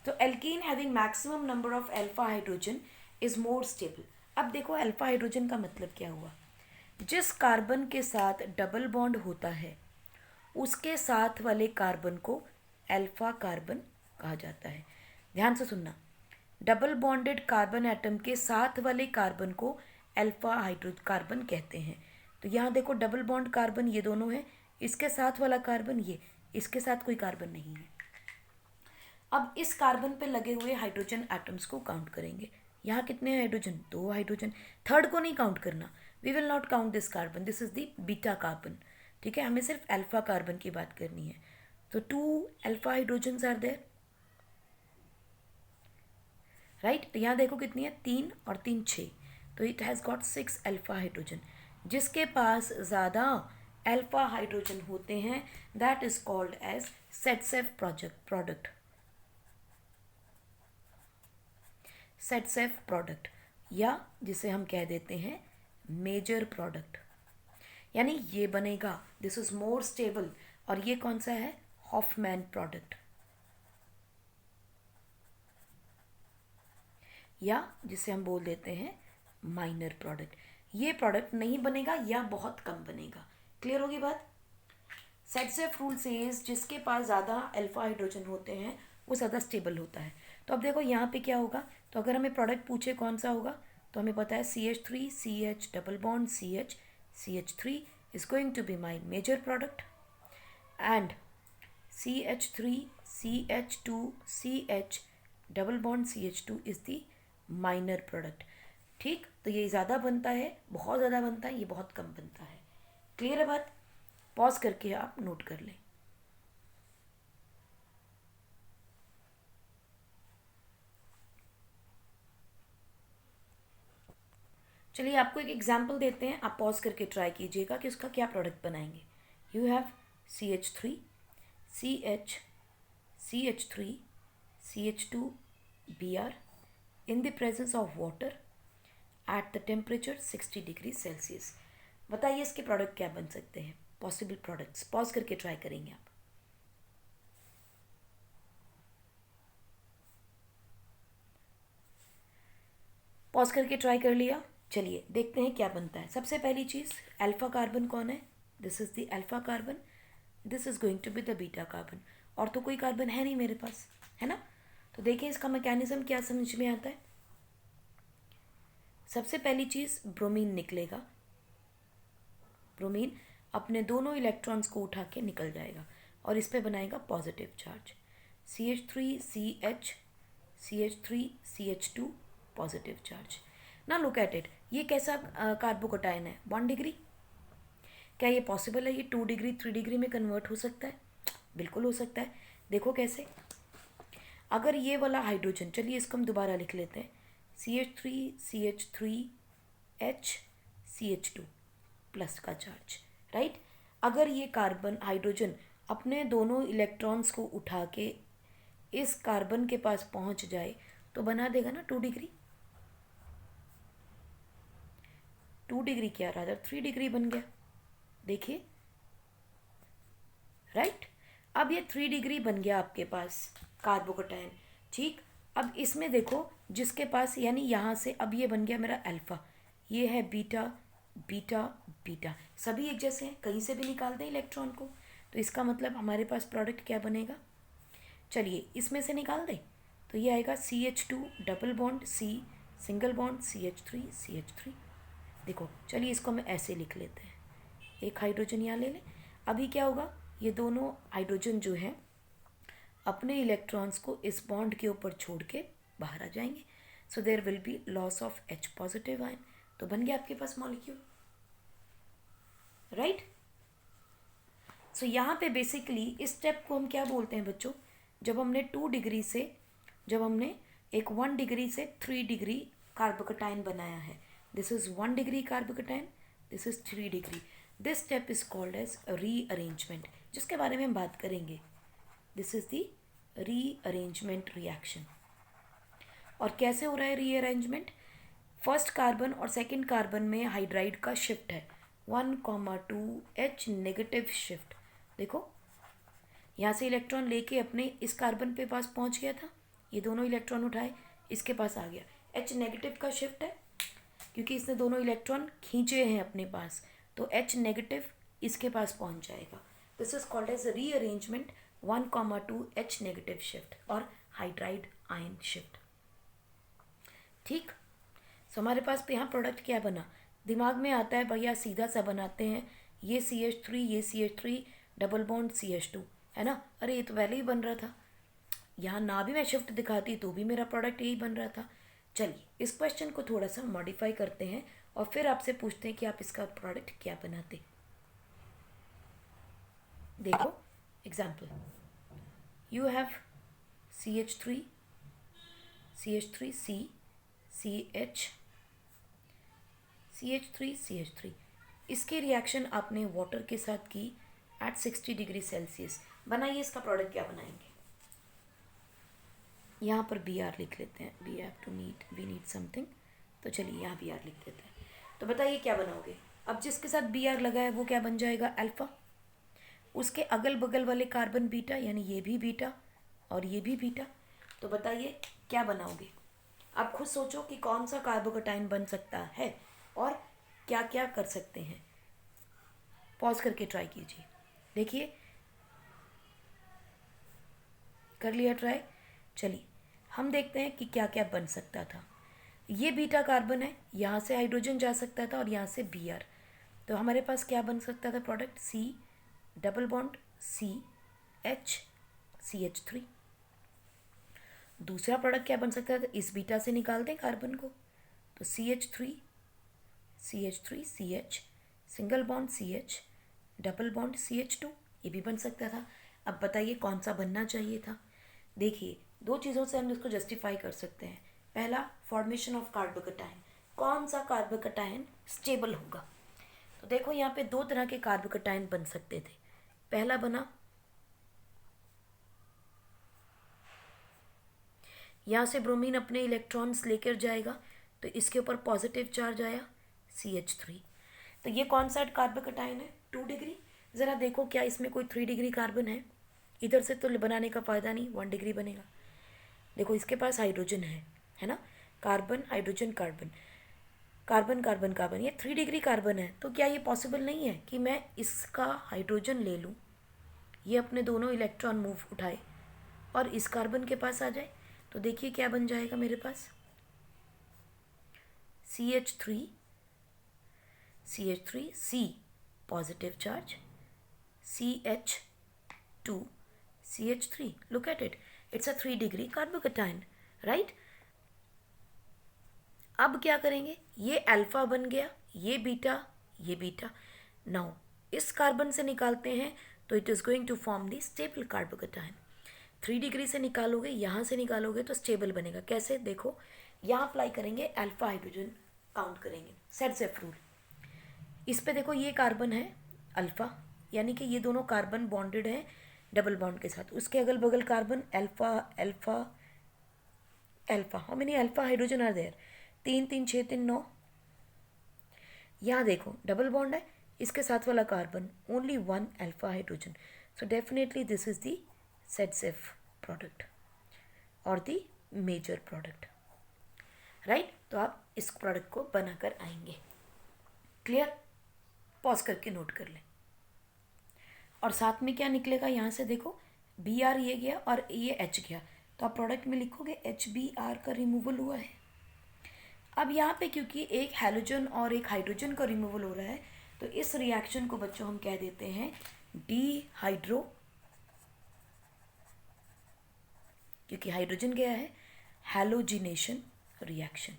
तो alkene having maximum number of alpha hydrogen is more stable. अब देखो अल्फा हाइड्रोजन का मतलब क्या हुआ? जिस कार्बन के साथ डबल बॉन्ड होता है उसके साथ वाले कार्बन को अल्फा कार्बन कहा जाता है. ध्यान से सुनना, डबल बॉन्डेड कार्बन एटम के साथ वाले कार्बन को अल्फा हाइड्रो कार्बन कहते हैं. तो यहाँ देखो डबल बॉन्ड कार्बन ये दोनों हैं, इसके साथ वाला कार्बन ये, इसके साथ कोई कार्बन नहीं है. अब इस कार्बन पे लगे हुए हाइड्रोजन एटम्स को काउंट करेंगे. यहाँ कितने हाइड्रोजन? 2 हाइड्रोजन. थर्ड को नहीं काउंट करना. We will not count this carbon, this is the beta carbon. ठीक है, हमें सिर्फ अल्फा कार्बन की बात करनी है. तो 2 alpha hydrogens are there, right. तो यहाँ देखो कितनी है? 3 और 3 6. तो it has got 6 alpha hydrogen. जिसके पास ज़्यादा अल्फा हाइड्रोजन होते हैं that is called as Saytzeff product. Saytzeff product या जिसे हम कह देते हैं मेजर प्रोडक्ट. यानी ये बनेगा, दिस इज मोर स्टेबल. और ये कौन सा है? Hofmann product. या जिसे हम बोल देते हैं माइनर प्रोडक्ट. ये प्रोडक्ट नहीं बनेगा या बहुत कम बनेगा. क्लियर होगी बात? सेटसेफ रूल सेज जिसके पास ज़्यादा अल्फा हाइड्रोजन होते हैं वो ज़्यादा स्टेबल होता है. तो अब देखो यहाँ पे क्या होगा. तो अगर हमें प्रोडक्ट पूछे कौन सा होगा तो हमें पता है CH3 CH double bond CH CH3 is going to be my major product and CH3 CH2 CH double bond CH2 is the minor product. ठीक, तो ये ज़्यादा बनता है, बहुत ज़्यादा बनता है, ये बहुत कम बनता है. क्लियर है बात? पॉज करके आप नोट कर लें. चलिए आपको एक एग्जाम्पल देते हैं, आप पॉज करके ट्राई कीजिएगा कि उसका क्या प्रोडक्ट बनाएंगे. You have CH3 CH CH3 CH2 Br in the presence of water at the temperature 60 degree Celsius. बताइए इसके प्रोडक्ट क्या बन सकते हैं? Possible products. पॉज करके ट्राई करेंगे आप. पॉज करके ट्राई कर लिया. चलिए देखते हैं क्या बनता है. सबसे पहली चीज़, अल्फा कार्बन कौन है? This is the alpha carbon, this is going to be the beta carbon. और तो कोई कार्बन है नहीं मेरे पास, है ना. तो देखिए इसका मैकेनिज्म क्या समझ में आता है. सबसे पहली चीज़, ब्रोमीन निकलेगा. ब्रोमीन अपने दोनों इलेक्ट्रॉन्स को उठा के निकल जाएगा और इस पे बनाएगा positive charge. CH3 CH CH3 CH2 positive charge. ना लुक एट इट, ये कैसा कार्बोकटायन है? 1 डिग्री. क्या ये पॉसिबल है ये 2 डिग्री 3 डिग्री में कन्वर्ट हो सकता है? बिल्कुल हो सकता है. देखो कैसे. अगर ये वाला हाइड्रोजन, चलिए इसको हम दोबारा लिख लेते हैं, CH3 CH3H CH2 प्लस का चार्ज, राइट. अगर ये कार्बन हाइड्रोजन अपने दोनों इलेक्ट्रॉन्स को उठा के इस कार्बन के पास पहुंच जाए तो बना देगा ना 2 डिग्री. 2 डिग्री क्या, रादर 3 डिग्री बन गया. देखिए, राइट. अब ये 3 डिग्री बन गया आपके पास कार्बोकटायन. ठीक, अब इसमें देखो जिसके पास, यानी यहाँ से अब ये बन गया मेरा अल्फा, ये है बीटा बीटा बीटा. सभी एक जैसे हैं, कहीं से भी निकाल दें इलेक्ट्रॉन को. तो इसका मतलब हमारे पास प्रोडक्ट क्या बनेगा. चलिए इसमें से निकाल दें. तो ये आएगा CH2 double bond single bond CH3 CH3। देखो चलिए इसको हम ऐसे लिख लेते हैं, एक हाइड्रोजन यहाँ ले लें। अभी क्या होगा, ये दोनों हाइड्रोजन जो हैं अपने इलेक्ट्रॉन्स को इस बॉन्ड के ऊपर छोड़ के बाहर आ जाएंगे। So there will be loss of H positive ion. तो बन गया आपके पास मॉलिक्यूल, राइट। सो यहाँ पे बेसिकली इस स्टेप को हम क्या बोलते हैं बच्चों, जब हमने 2 डिग्री से, जब हमने एक 1 डिग्री से 3 डिग्री कार्बोकटाइन बनाया है, this is 1 degree carbocation, this is 3 degree, this step is called as rearrangement, जिसके बारे में हम बात करेंगे। This is the rearrangement reaction. और कैसे हो रहा है रीअरेंजमेंट, फर्स्ट कार्बन और सेकंड कार्बन में हाइड्राइड का शिफ्ट है 1,2 H नेगेटिव शिफ्ट। देखो यहाँ से इलेक्ट्रॉन लेके अपने इस कार्बन पे पास पहुँच गया था, ये दोनों इलेक्ट्रॉन उठाए, इसके पास आ गया, H नेगेटिव का शिफ्ट है क्योंकि इसने दोनों इलेक्ट्रॉन खींचे हैं अपने पास, तो H नेगेटिव इसके पास पहुँच जाएगा। This is called as rearrangement 1,2 H negative shift और हाइड्राइड आयन शिफ्ट। ठीक, सो हमारे पास पे यहाँ प्रोडक्ट क्या बना, दिमाग में आता है भैया सीधा सा बनाते हैं, ये CH3 ये CH3 डबल बॉन्ड CH2 है ना, अरे ये तो पहले ही बन रहा था, यहाँ ना भी मैं शिफ्ट दिखाती तो भी मेरा प्रोडक्ट यही बन रहा था। चलिए इस क्वेश्चन को थोड़ा सा मॉडिफाई करते हैं और फिर आपसे पूछते हैं कि आप इसका प्रोडक्ट क्या बनाते। देखो example, you have CH3 CH3 CH3 इसकी रिएक्शन आपने वाटर के साथ की एट 60 डिग्री सेल्सियस। बनाइए इसका प्रोडक्ट क्या बनाएंगे। यहाँ पर Br लिख लेते हैं, वी नीड समथिंग, तो चलिए यहाँ Br लिख देते हैं। तो बताइए क्या बनाओगे। अब जिसके साथ Br लगा है वो क्या बन जाएगा, अल्फा, उसके अगल बगल वाले कार्बन बीटा, यानी ये भी बीटा और ये भी बीटा। तो बताइए क्या बनाओगे, आप खुद सोचो कि कौन सा कार्बोकटाइन बन सकता है और क्या क्या कर सकते हैं। पॉज करके ट्राई कीजिए, देखिए कर लिया ट्राई। चलिए हम देखते हैं कि क्या क्या बन सकता था। ये बीटा कार्बन है, यहाँ से हाइड्रोजन जा सकता था और यहाँ से Br, तो हमारे पास क्या बन सकता था product, C double bond CH CH3। दूसरा प्रोडक्ट क्या बन सकता था, इस बीटा से निकालते हैं कार्बन को, तो CH3 CH single bond CH double bond CH2, ये भी बन सकता था। अब बताइए कौन सा बनना चाहिए था। देखिए दो चीज़ों से हम इसको जस्टिफाई कर सकते हैं। पहला, फॉर्मेशन ऑफ कार्बोकटाइन, कौन सा कार्बोकटाइन स्टेबल होगा। तो देखो यहाँ पे दो तरह के कार्बोकटाइन बन सकते थे। पहला बना, यहाँ से ब्रोमीन अपने इलेक्ट्रॉन्स लेकर जाएगा तो इसके ऊपर पॉजिटिव चार्ज आया CH3, तो ये कौन सा कार्बोकटाइन है, 2 डिग्री। ज़रा देखो क्या इसमें कोई 3 डिग्री कार्बन है, इधर से तो बनाने का फ़ायदा नहीं, 1 डिग्री बनेगा। देखो इसके पास हाइड्रोजन है ना, carbon hydrogen carbon carbon carbon carbon, ये 3 डिग्री कार्बन है। तो क्या ये पॉसिबल नहीं है कि मैं इसका हाइड्रोजन ले लूँ, ये अपने दोनों इलेक्ट्रॉन मूव उठाए और इस कार्बन के पास आ जाए। तो देखिए क्या बन जाएगा मेरे पास, CH3 C positive charge, CH2 CH3, look at it, it's a 3 degree कार्बोकटाइन, right. अब क्या करेंगे, ये अल्फा बन गया, ये बीटा। नाउ इस कार्बन से निकालते हैं तो it is going to form the stable carbocation. 3 degree से निकालोगे, यहाँ से निकालोगे तो स्टेबल बनेगा। कैसे, देखो यहाँ अप्लाई करेंगे, अल्फा हाइड्रोजन काउंट करेंगे, सेट रूल। इस पे देखो ये कार्बन है अल्फा, यानी कि ये दोनों कार्बन बॉन्डेड है डबल बॉन्ड के साथ, उसके अगल बगल carbon alpha alpha alpha, how many alpha hydrogen are there, 3 3 6 3 9। यहाँ देखो डबल बॉन्ड है, इसके साथ वाला carbon only 1 alpha hydrogen, so definitely this is the set product और द मेजर प्रोडक्ट, राइट। तो आप इस प्रोडक्ट को बनाकर आएंगे, क्लियर। पॉज करके नोट कर लें। और साथ में क्या निकलेगा, यहाँ से देखो Br ये गया और ये H गया, तो आप प्रोडक्ट में लिखोगे HBr का रिमूवल हुआ है। अब यहाँ पे क्योंकि एक हैलोजन और एक हाइड्रोजन का रिमूवल हो रहा है, तो इस रिएक्शन को बच्चों हम कह देते हैं डीहाइड्रो, क्योंकि हाइड्रोजन गया है, हैलोजिनेशन रिएक्शन।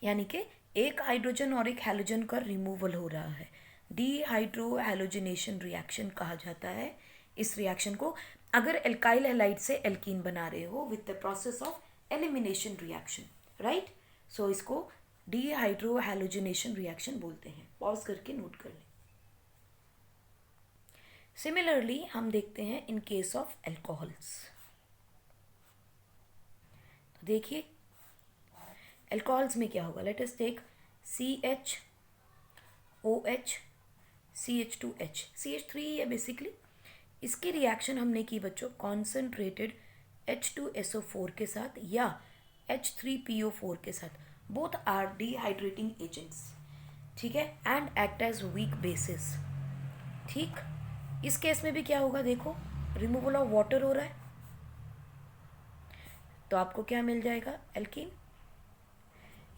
यानी कि एक हाइड्रोजन और एक हैलोजन का रिमूवल हो रहा है, डीहाइड्रो हैलोजिनेशन रिएक्शन कहा जाता है इस रिएक्शन को। अगर एल्काइल हैलाइड से एल्कीन बना रहे हो with the process of elimination reaction, right, so इसको डीहाइड्रो हैलोजिनेशन रिएक्शन बोलते हैं। पॉज करके नोट कर लें। सिमिलरली हम देखते हैं इन केस ऑफ एल्कोहल्स। तो देखिए एल्कोहल्स में क्या होगा, let us take CHOH CH2H, CH3 है बेसिकली। इसकी रिएक्शन हमने की बच्चों कॉन्सेंट्रेटेड H2SO4 के साथ या H3PO4 के साथ, बोथ आर डिहाइड्रेटिंग एजेंट्स, ठीक है, and act as weak bases. ठीक, इस केस में भी क्या होगा, देखो रिमूवल ऑफ वाटर हो रहा है, तो आपको क्या मिल जाएगा, एल्कीन।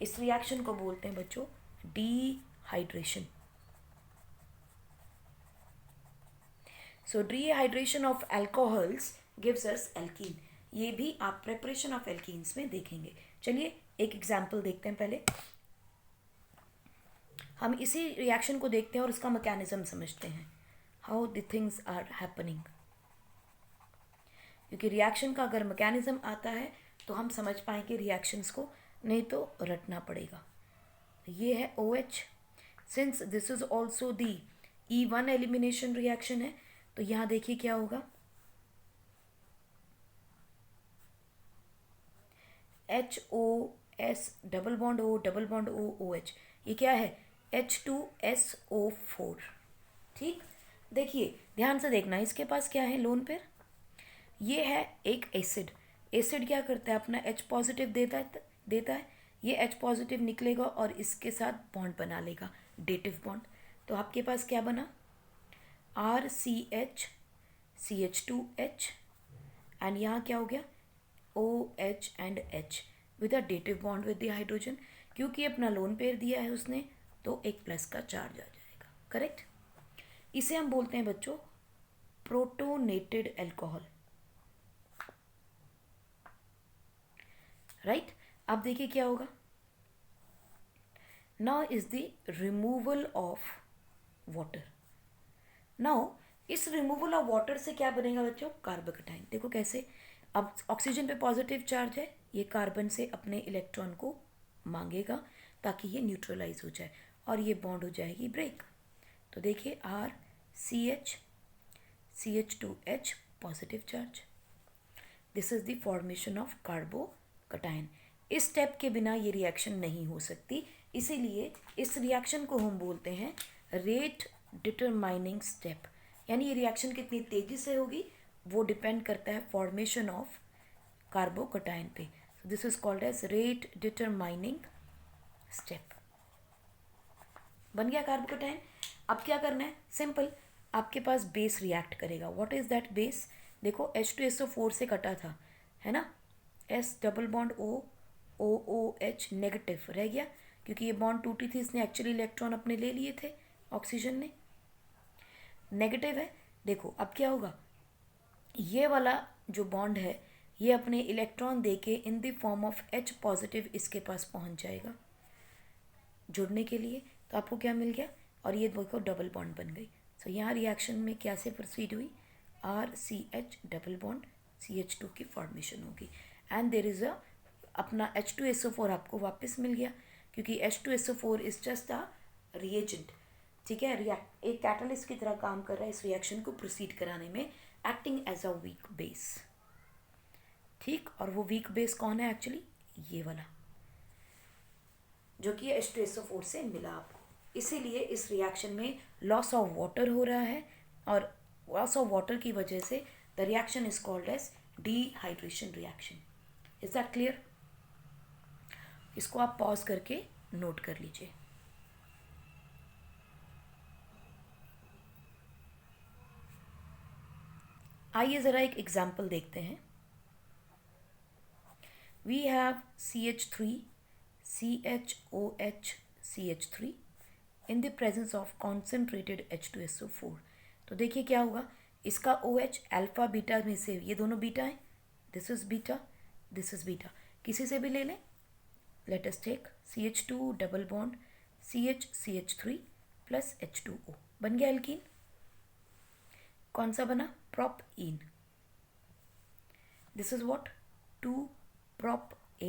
इस रिएक्शन को बोलते हैं बच्चों dehydration. So dehydration of alcohols gives us alkene. ये भी आप प्रिपरेशन ऑफ एल्कीन्स में देखेंगे। चलिए एक एग्जांपल देखते हैं पहले। हम इसी रिएक्शन को देखते हैं और उसका मैकेनिज्म समझते हैं, how the things are happening. क्योंकि रिएक्शन का अगर मैकेनिज्म आता है तो हम समझ पाएंगे रिएक्शंस को, नहीं तो रटना पड़ेगा। ये है OH, since this is also the E1 elimination reaction है, तो यहाँ देखिए क्या होगा, HOS double bond O double bond O OH, ये क्या है H2SO4। ठीक, देखिए ध्यान से देखना, इसके पास क्या है लोन पेयर, ये है एक एसिड। एसिड क्या करता है, अपना H पॉजिटिव देता है, ये H पॉजिटिव निकलेगा और इसके साथ बॉन्ड बना लेगा, डेटिव बॉन्ड। तो आपके पास क्या बना, RCH CH2H, एंड यहाँ क्या हो गया OH and H with a dative bond with the hydrogen. क्योंकि अपना लोन पेयर दिया है उसने, तो एक प्लस का चार्ज आ जाएगा, करेक्ट। इसे हम बोलते हैं बच्चों प्रोटोनेटेड एल्कोहल, राइट। अब देखिए क्या होगा, now is the removal of water. Now इस रिमूवल ऑफ वाटर से क्या बनेगा बच्चों, कार्बोकटाइन। देखो कैसे, अब ऑक्सीजन पे पॉजिटिव चार्ज है, ये कार्बन से अपने इलेक्ट्रॉन को मांगेगा ताकि ये न्यूट्रलाइज हो जाए और ये बॉन्ड हो जाएगी ब्रेक। तो देखिए RCH CH2H positive charge, this is the formation of कार्बोकटाइन। इस स्टेप के बिना ये रिएक्शन नहीं हो सकती, इसीलिए इस रिएक्शन को हम बोलते हैं रेट डिटरमाइनिंग स्टेप। यानी ये रिएक्शन कितनी तेजी से होगी वो डिपेंड करता है फॉर्मेशन ऑफ कार्बोकटाइन पे। So this is called as rate determining step. बन गया कार्बोकटाइन। अब क्या करना है, सिंपल, आपके पास बेस रिएक्ट करेगा। व्हाट इज दैट बेस, देखो H2SO4 से कटा था, है ना, S double bond O OOH negative रह गया, क्योंकि ये बॉन्ड टूटी थी, इसने एक्चुअली इलेक्ट्रॉन अपने ले लिए थे, ऑक्सीजन ने, नेगेटिव है। देखो अब क्या होगा, ये वाला जो बॉन्ड है ये अपने इलेक्ट्रॉन देके इन the form of H positive इसके पास पहुंच जाएगा जुड़ने के लिए, तो आपको क्या मिल गया, और ये देखो डबल बॉन्ड बन गई। सो यहाँ रिएक्शन में क्या से प्रोसीड हुई, RCH डबल बॉन्ड CH2 की फॉर्मेशन होगी, एंड देर इज़ अ अपना H2SO4 आपको वापस मिल गया, क्योंकि H2SO4 is just a reagent, ठीक है, एक कैटलिस्ट की तरह काम कर रहा है इस रिएक्शन को प्रोसीड कराने में, acting as a weak base. ठीक, और वो वीक बेस कौन है एक्चुअली, ये वाला जो कि H2SO4 से मिला आपको। इसीलिए इस रिएक्शन में लॉस ऑफ वाटर हो रहा है, और लॉस ऑफ वाटर की वजह से the reaction is called as dehydration reaction. Is that clear? इसको आप पॉज करके नोट कर लीजिए। आइए ज़रा एक एग्जाम्पल देखते हैं। We have CH3 CHOH CH3 in the presence of concentrated H2SO4। तो देखिए क्या होगा, इसका OH अल्फा बीटा में से, ये दोनों बीटा है, this is beta, this is beta, किसी से भी ले लें। Late us take CH2 double bond CH3 plus H2O, बन गया एल्कीन। कौन सा बना? प्रोपीन। This is what? 2-प्रोपेनोल।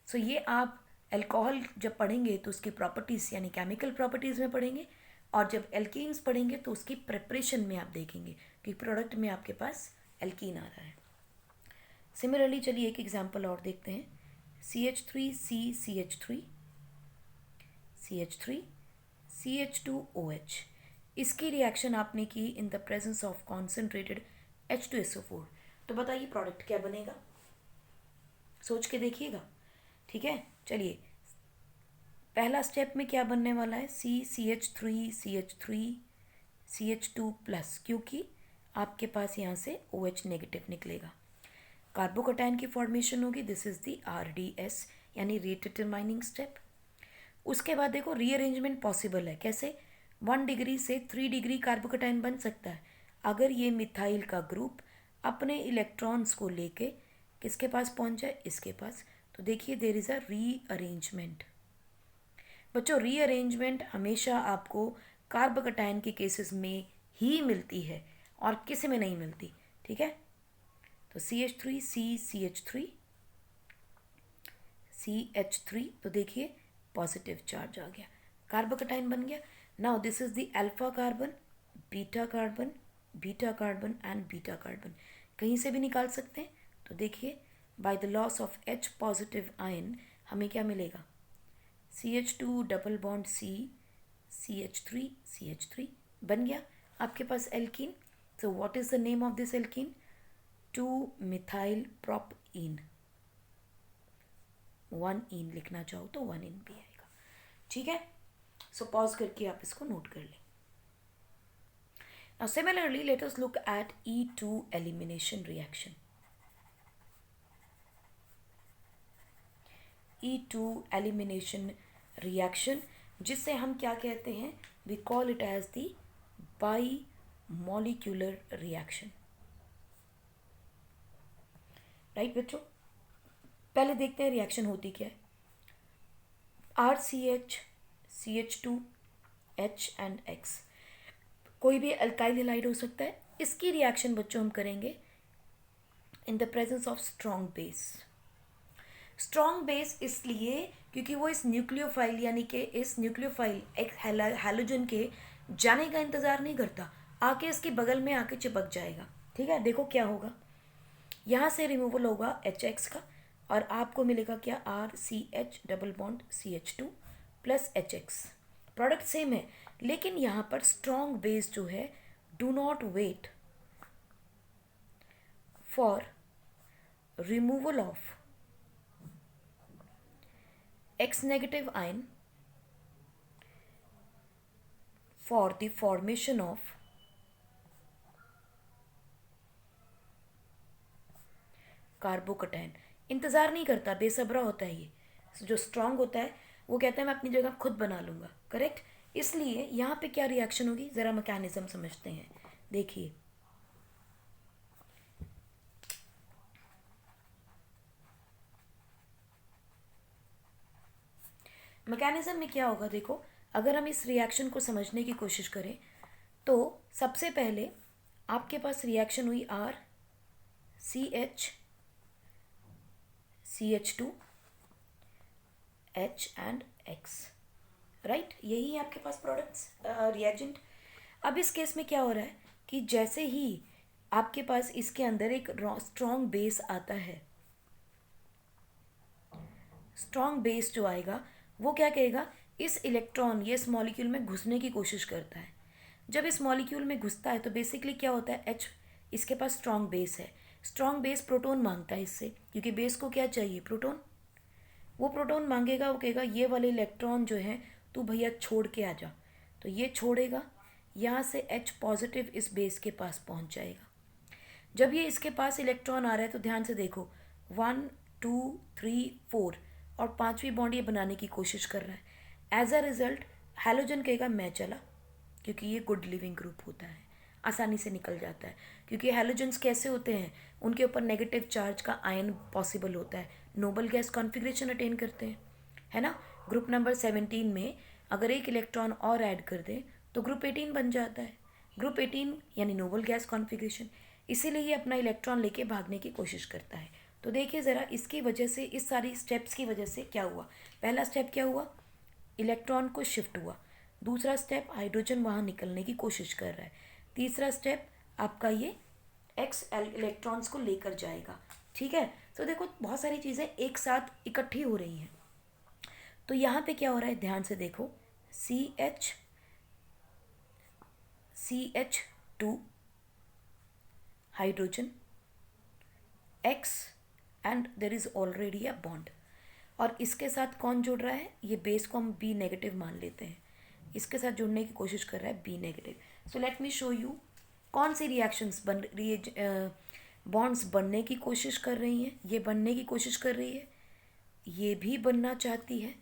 सो ये आप अल्कोहल जब पढ़ेंगे तो उसकी प्रॉपर्टीज़ यानी केमिकल प्रॉपर्टीज़ में पढ़ेंगे, और जब एल्कीन्स पढ़ेंगे तो उसकी प्रिपरेशन में आप देखेंगे कि प्रोडक्ट में आपके पास एल्कीन आ रहा है। सिमिलरली चलिए एक एग्जांपल और देखते हैं। CH3C CH3 CH3 CH2OH, इसकी रिएक्शन आपने की इन the presence of concentrated H2SO4। तो बताइए प्रोडक्ट क्या बनेगा, सोच के देखिएगा। ठीक है, चलिए पहला स्टेप में क्या बनने वाला है? CH3 CH3 CH2 प्लस, क्योंकि आपके पास यहाँ से OH नेगेटिव निकलेगा। कार्बोकटाइन की फॉर्मेशन होगी, दिस इज द RDS यानी रेट डिटरमाइनिंग स्टेप। उसके बाद देखो रीअरेंजमेंट पॉसिबल है, कैसे? 1 डिग्री से 3 डिग्री कार्बोकटाइन बन सकता है अगर ये मिथाइल का ग्रुप अपने इलेक्ट्रॉन्स को लेके किसके पास पहुंच जाए? इसके पास। तो देखिए देयर इज़ अ रीअरेंजमेंट। बच्चों रीअरेंजमेंट हमेशा आपको कार्बोकटाइन के केसेस में ही मिलती है और किसी में नहीं मिलती। ठीक है, तो CH3C CH3 तो देखिए पॉजिटिव चार्ज आ गया, कार्बोकटाइन बन गया। Now this is the alpha carbon, beta carbon, beta carbon and beta carbon, कहीं से भी निकाल सकते हैं। तो देखिए by the loss of H positive ion हमें क्या मिलेगा? CH2 डबल बॉन्ड CH3 बन गया आपके पास alkene. So what is the name of this alkene? 2-मिथाइल प्रोपीन। 1 इन लिखना चाहो तो 1 इन भी आएगा। ठीक है, सो पॉज करके आप इसको नोट कर लें। Now similarly let us look at E2 elimination reaction. E2 elimination reaction, जिससे हम क्या कहते हैं? We call it as the bimolecular reaction. Right बच्चों, पहले देखते हैं रिएक्शन होती क्या है। RCH CH2 H and X, कोई भी अल्काइल हैलाइड हो सकता है। इसकी रिएक्शन बच्चों हम करेंगे इन the presence of strong base. Strong base इसलिए क्योंकि वो इस न्यूक्लियोफाइल यानी कि इस न्यूक्लियोफाइल एक हैलोजन के जाने का इंतज़ार नहीं करता, आके इसके बगल में आके चिपक जाएगा। ठीक है, देखो क्या होगा, यहाँ से रिमूवल होगा HX का और आपको मिलेगा क्या? RCH double bond CH2 plus HX। Product same है, लेकिन यहाँ पर स्ट्रॉन्ग बेस जो है, do not wait for removal of X negative ion for the formation of carbocation. इंतज़ार नहीं करता, बेसब्रा होता है ये। जो स्ट्रांग होता है वो कहता है मैं अपनी जगह खुद बना लूँगा। करेक्ट, इसलिए यहाँ पे क्या रिएक्शन होगी, ज़रा मैकेनिज्म समझते हैं। देखिए मैकेनिज्म में क्या होगा, देखो अगर हम इस रिएक्शन को समझने की कोशिश करें तो सबसे पहले आपके पास रिएक्शन हुई CH2 H and X। Right, यही है आपके पास प्रोडक्ट्स रिएजेंट। अब इस केस में क्या हो रहा है कि जैसे ही आपके पास इसके अंदर एक स्ट्रॉन्ग बेस आता है, स्ट्रॉन्ग बेस जो आएगा वो क्या कहेगा, इस इलेक्ट्रॉन ये इस मॉलिक्यूल में घुसने की कोशिश करता है। जब इस मॉलिक्यूल में घुसता है तो बेसिकली क्या होता है, H इसके पास स्ट्रॉन्ग बेस है, स्ट्रॉन्ग बेस प्रोटॉन मांगता है इससे, क्योंकि बेस को क्या चाहिए, प्रोटॉन। वो प्रोटॉन मांगेगा, वो कहेगा ये वाले इलेक्ट्रॉन जो है तू भैया छोड़ के आ जा, तो ये छोड़ेगा, यहाँ से H पॉजिटिव इस बेस के पास पहुँच जाएगा। जब ये इसके पास इलेक्ट्रॉन आ रहा है तो ध्यान से देखो, 1 2 3 4 और पांचवी बॉन्ड ये बनाने की कोशिश कर रहा है। एज अ रिजल्ट हैलोजन कहेगा मैं चला, क्योंकि ये गुड लिविंग ग्रुप होता है, आसानी से निकल जाता है। क्योंकि हैलोजन्स कैसे होते हैं, उनके ऊपर नेगेटिव चार्ज का आयन पॉसिबल होता है, नोबल गैस कॉन्फ़िगरेशन अटेन करते हैं, है ना। ग्रुप नंबर 17 में अगर एक इलेक्ट्रॉन और ऐड कर दें तो ग्रुप 18 बन जाता है। ग्रुप 18 यानी नोबल गैस कॉन्फ़िगरेशन, इसीलिए ये अपना इलेक्ट्रॉन लेके भागने की कोशिश करता है। तो देखिए ज़रा, इसकी वजह से, इस सारी स्टेप्स की वजह से क्या हुआ। पहला स्टेप क्या हुआ, इलेक्ट्रॉन को शिफ्ट हुआ। दूसरा स्टेप, हाइड्रोजन वहाँ निकलने की कोशिश कर रहा है। तीसरा स्टेप आपका ये एक्स इलेक्ट्रॉन्स को लेकर जाएगा, ठीक है। तो देखो बहुत सारी चीज़ें एक साथ इकट्ठी हो रही हैं। तो यहाँ पे क्या हो रहा है, ध्यान से देखो, CH2 hydrogen X and there is already a bond. और इसके साथ कौन जुड़ रहा है, ये बेस को हम बी नेगेटिव मान लेते हैं, इसके साथ जुड़ने की कोशिश कर रहा है B negative. So let me show you कौन सी रिएक्शंस बन रही है, बॉन्ड्स बनने की कोशिश कर रही हैं, ये बनने की कोशिश कर रही है, ये भी बनना चाहती है,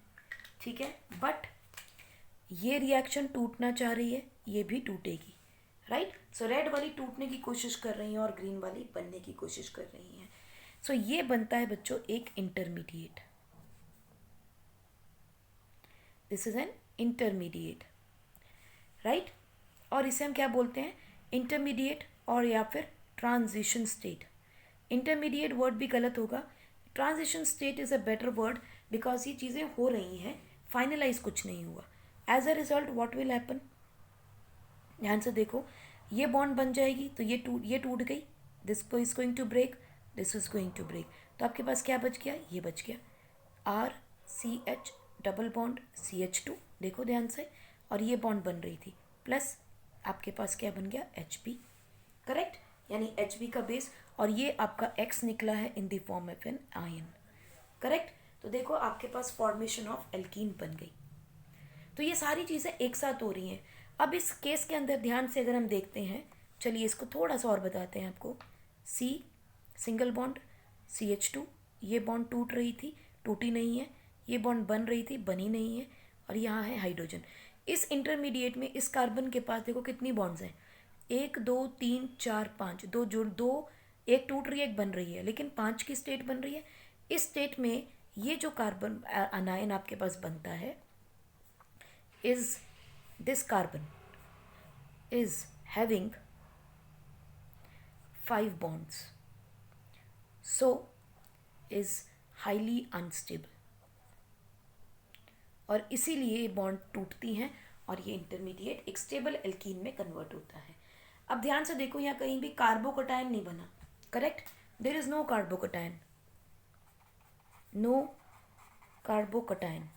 ठीक है। बट ये रिएक्शन टूटना चाह रही है, ये भी टूटेगी, राइट। सो रेड वाली टूटने की कोशिश कर रही हैं और ग्रीन वाली बनने की कोशिश कर रही हैं। सो ये बनता है बच्चों एक intermediate, this is an intermediate, right. और इसे हम क्या बोलते हैं, इंटरमीडिएट और या फिर ट्रांजिशन स्टेट। इंटरमीडिएट वर्ड भी गलत होगा, transition state is a better word, because ये चीज़ें हो रही हैं, फाइनलाइज कुछ नहीं हुआ। As a result what will happen, ध्यान से देखो, ये बॉन्ड बन जाएगी तो ये टूट गई, this is going to break, this is going to break. तो आपके पास क्या बच गया, ये बच गया RCH डबल बॉन्ड CH2, देखो ध्यान से, और ये बॉन्ड बन रही थी, प्लस आपके पास क्या बन गया HP, करेक्ट, यानी HB का बेस, और ये आपका X निकला है in the form of anion, correct. तो देखो आपके पास फॉर्मेशन ऑफ एल्कीन बन गई। तो ये सारी चीज़ें एक साथ हो रही हैं। अब इस केस के अंदर ध्यान से अगर हम देखते हैं, चलिए इसको थोड़ा सा और बताते हैं आपको। C सिंगल बॉन्ड CH2, ये बॉन्ड टूट रही थी, टूटी नहीं है, ये बॉन्ड बन रही थी, बनी नहीं है, और यहाँ है हाइड्रोजन। इस इंटरमीडिएट में इस कार्बन के पास देखो कितनी बॉन्ड्स हैं, 1 2 3 4 5, दो जुड़ दो, एक टूट रही है एक बन रही है, लेकिन 5 की स्टेट बन रही है। इस स्टेट में ये जो कार्बन अनायन आपके पास बनता है, is this carbon is having 5 bonds, so is highly unstable, और इसीलिए ये बॉन्ड टूटती हैं और ये इंटरमीडिएट एक स्टेबल एल्कीन में कन्वर्ट होता है। अब ध्यान से देखो, यहाँ कहीं भी कार्बोकटायन नहीं बना, correct, there is no carbocation, no carbocation,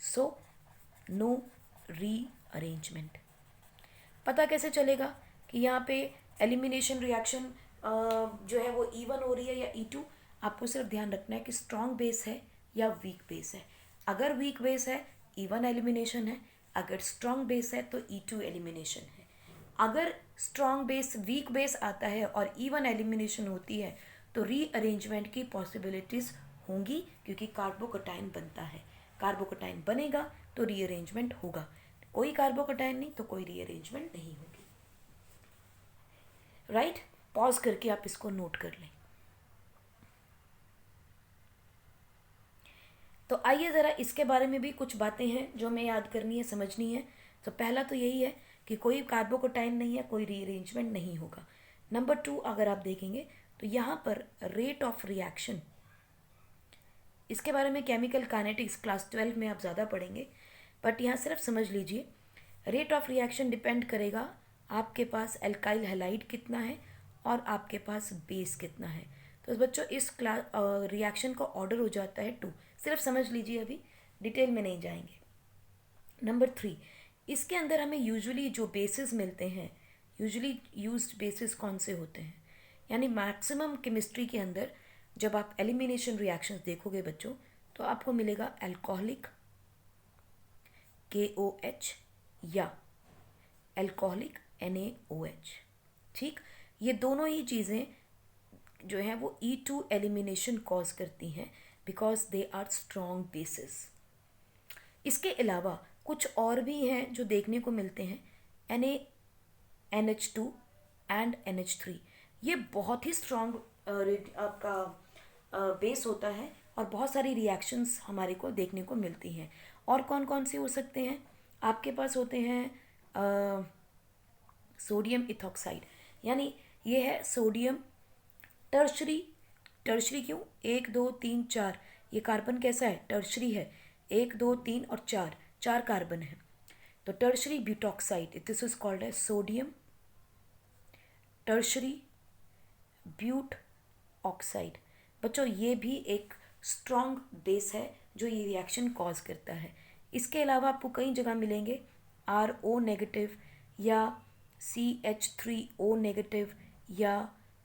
so no rearrangement. पता कैसे चलेगा कि यहाँ पे एलिमिनेशन रिएक्शन जो है वो E1 हो रही है या E2, आपको सिर्फ ध्यान रखना है कि स्ट्रॉन्ग बेस है या वीक बेस है। अगर वीक बेस है E1 एलिमिनेशन है, अगर स्ट्रॉन्ग बेस है तो E2 एलिमिनेशन है। अगर स्ट्रॉन्ग बेस वीक बेस आता है और E1 एलिमिनेशन होती है तो रीअरेंजमेंट की पॉसिबिलिटीज़ होंगी, क्योंकि कार्बोकटायन बनता है, कार्बोकटायन बनेगा तो रीअरेंजमेंट होगा, कोई कार्बोकटायन नहीं तो कोई रीअरेंजमेंट नहीं होगी, राइट। पॉज करके आप इसको नोट कर लें। तो आइए ज़रा इसके बारे में भी कुछ बातें हैं जो हमें याद करनी है, समझनी है। तो पहला तो यही है कि कोई कार्बोकटायन नहीं है, कोई रीअरेंजमेंट नहीं होगा। नंबर 2 अगर आप देखेंगे तो यहाँ पर रेट ऑफ रिएक्शन, इसके बारे में केमिकल काइनेटिक्स क्लास 12 में आप ज़्यादा पढ़ेंगे, बट यहाँ सिर्फ समझ लीजिए, रेट ऑफ रिएक्शन डिपेंड करेगा आपके पास एल्काइल हैलाइड कितना है और आपके पास बेस कितना है। तो बच्चों इस क्लास रिएक्शन का ऑर्डर हो जाता है 2, सिर्फ समझ लीजिए, अभी डिटेल में नहीं जाएंगे। नंबर 3, इसके अंदर हमें यूजुअली जो बेसिस मिलते हैं, यूजुअली यूज्ड बेसिस कौन से होते हैं, यानी मैक्सिमम केमिस्ट्री के अंदर जब आप एलिमिनेशन रिएक्शंस देखोगे बच्चों तो आपको मिलेगा अल्कोहलिक KOH या अल्कोहलिक NaOH, ठीक। ये दोनों ही चीज़ें जो हैं वो E2 एलिमिनेशन कॉज करती हैं because they are strong bases. इसके अलावा कुछ और भी हैं जो देखने को मिलते हैं, NaNH2 एंड NH3। ये बहुत ही स्ट्रॉन्ग आपका बेस होता है और बहुत सारी रिएक्शंस हमारे को देखने को मिलती हैं। और कौन कौन से हो सकते हैं, आपके पास होते हैं सोडियम इथॉक्साइड, यानी ये है सोडियम टर्शरी। टर्शरी क्यों, 1 2 3 4, ये कार्बन कैसा है, टर्शरी है, 1 2 3 और 4, 4 कार्बन है। तो tertiary butoxide, this is called as sodium tertiary butoxide. बच्चों ये भी एक स्ट्रॉन्ग बेस है जो ये रिएक्शन कॉज करता है। इसके अलावा आपको कई जगह मिलेंगे RO नेगेटिव या CH3O नेगेटिव या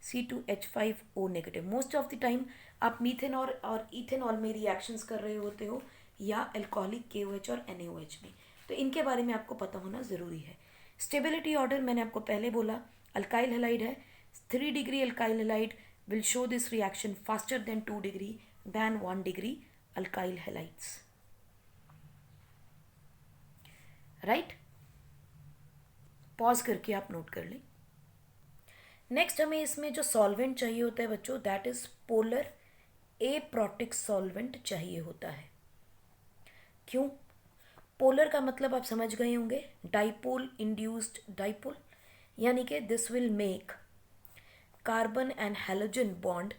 C2H5O negative. Most of the time आप मीथेनॉल और इथेनॉल में रिएक्शंस कर रहे होते हो या अल्कोहलिक KOH और NaOH में, तो इनके बारे में आपको पता होना ज़रूरी है। स्टेबिलिटी ऑर्डर मैंने आपको पहले बोला, अल्काइल हैलाइड है, 3 degree alkyl halide will show this reaction faster than 2 degree than 1 degree alkyl halides, right? Pause करके आप नोट कर लें। नेक्स्ट हमें इसमें जो सॉल्वेंट चाहिए होता है बच्चों, that is polar aprotic solvent चाहिए होता है। क्यों? पोलर का मतलब आप समझ गए होंगे, डाइपोल इंड्यूस्ड डाइपोल, यानी कि this will make carbon and halogen bond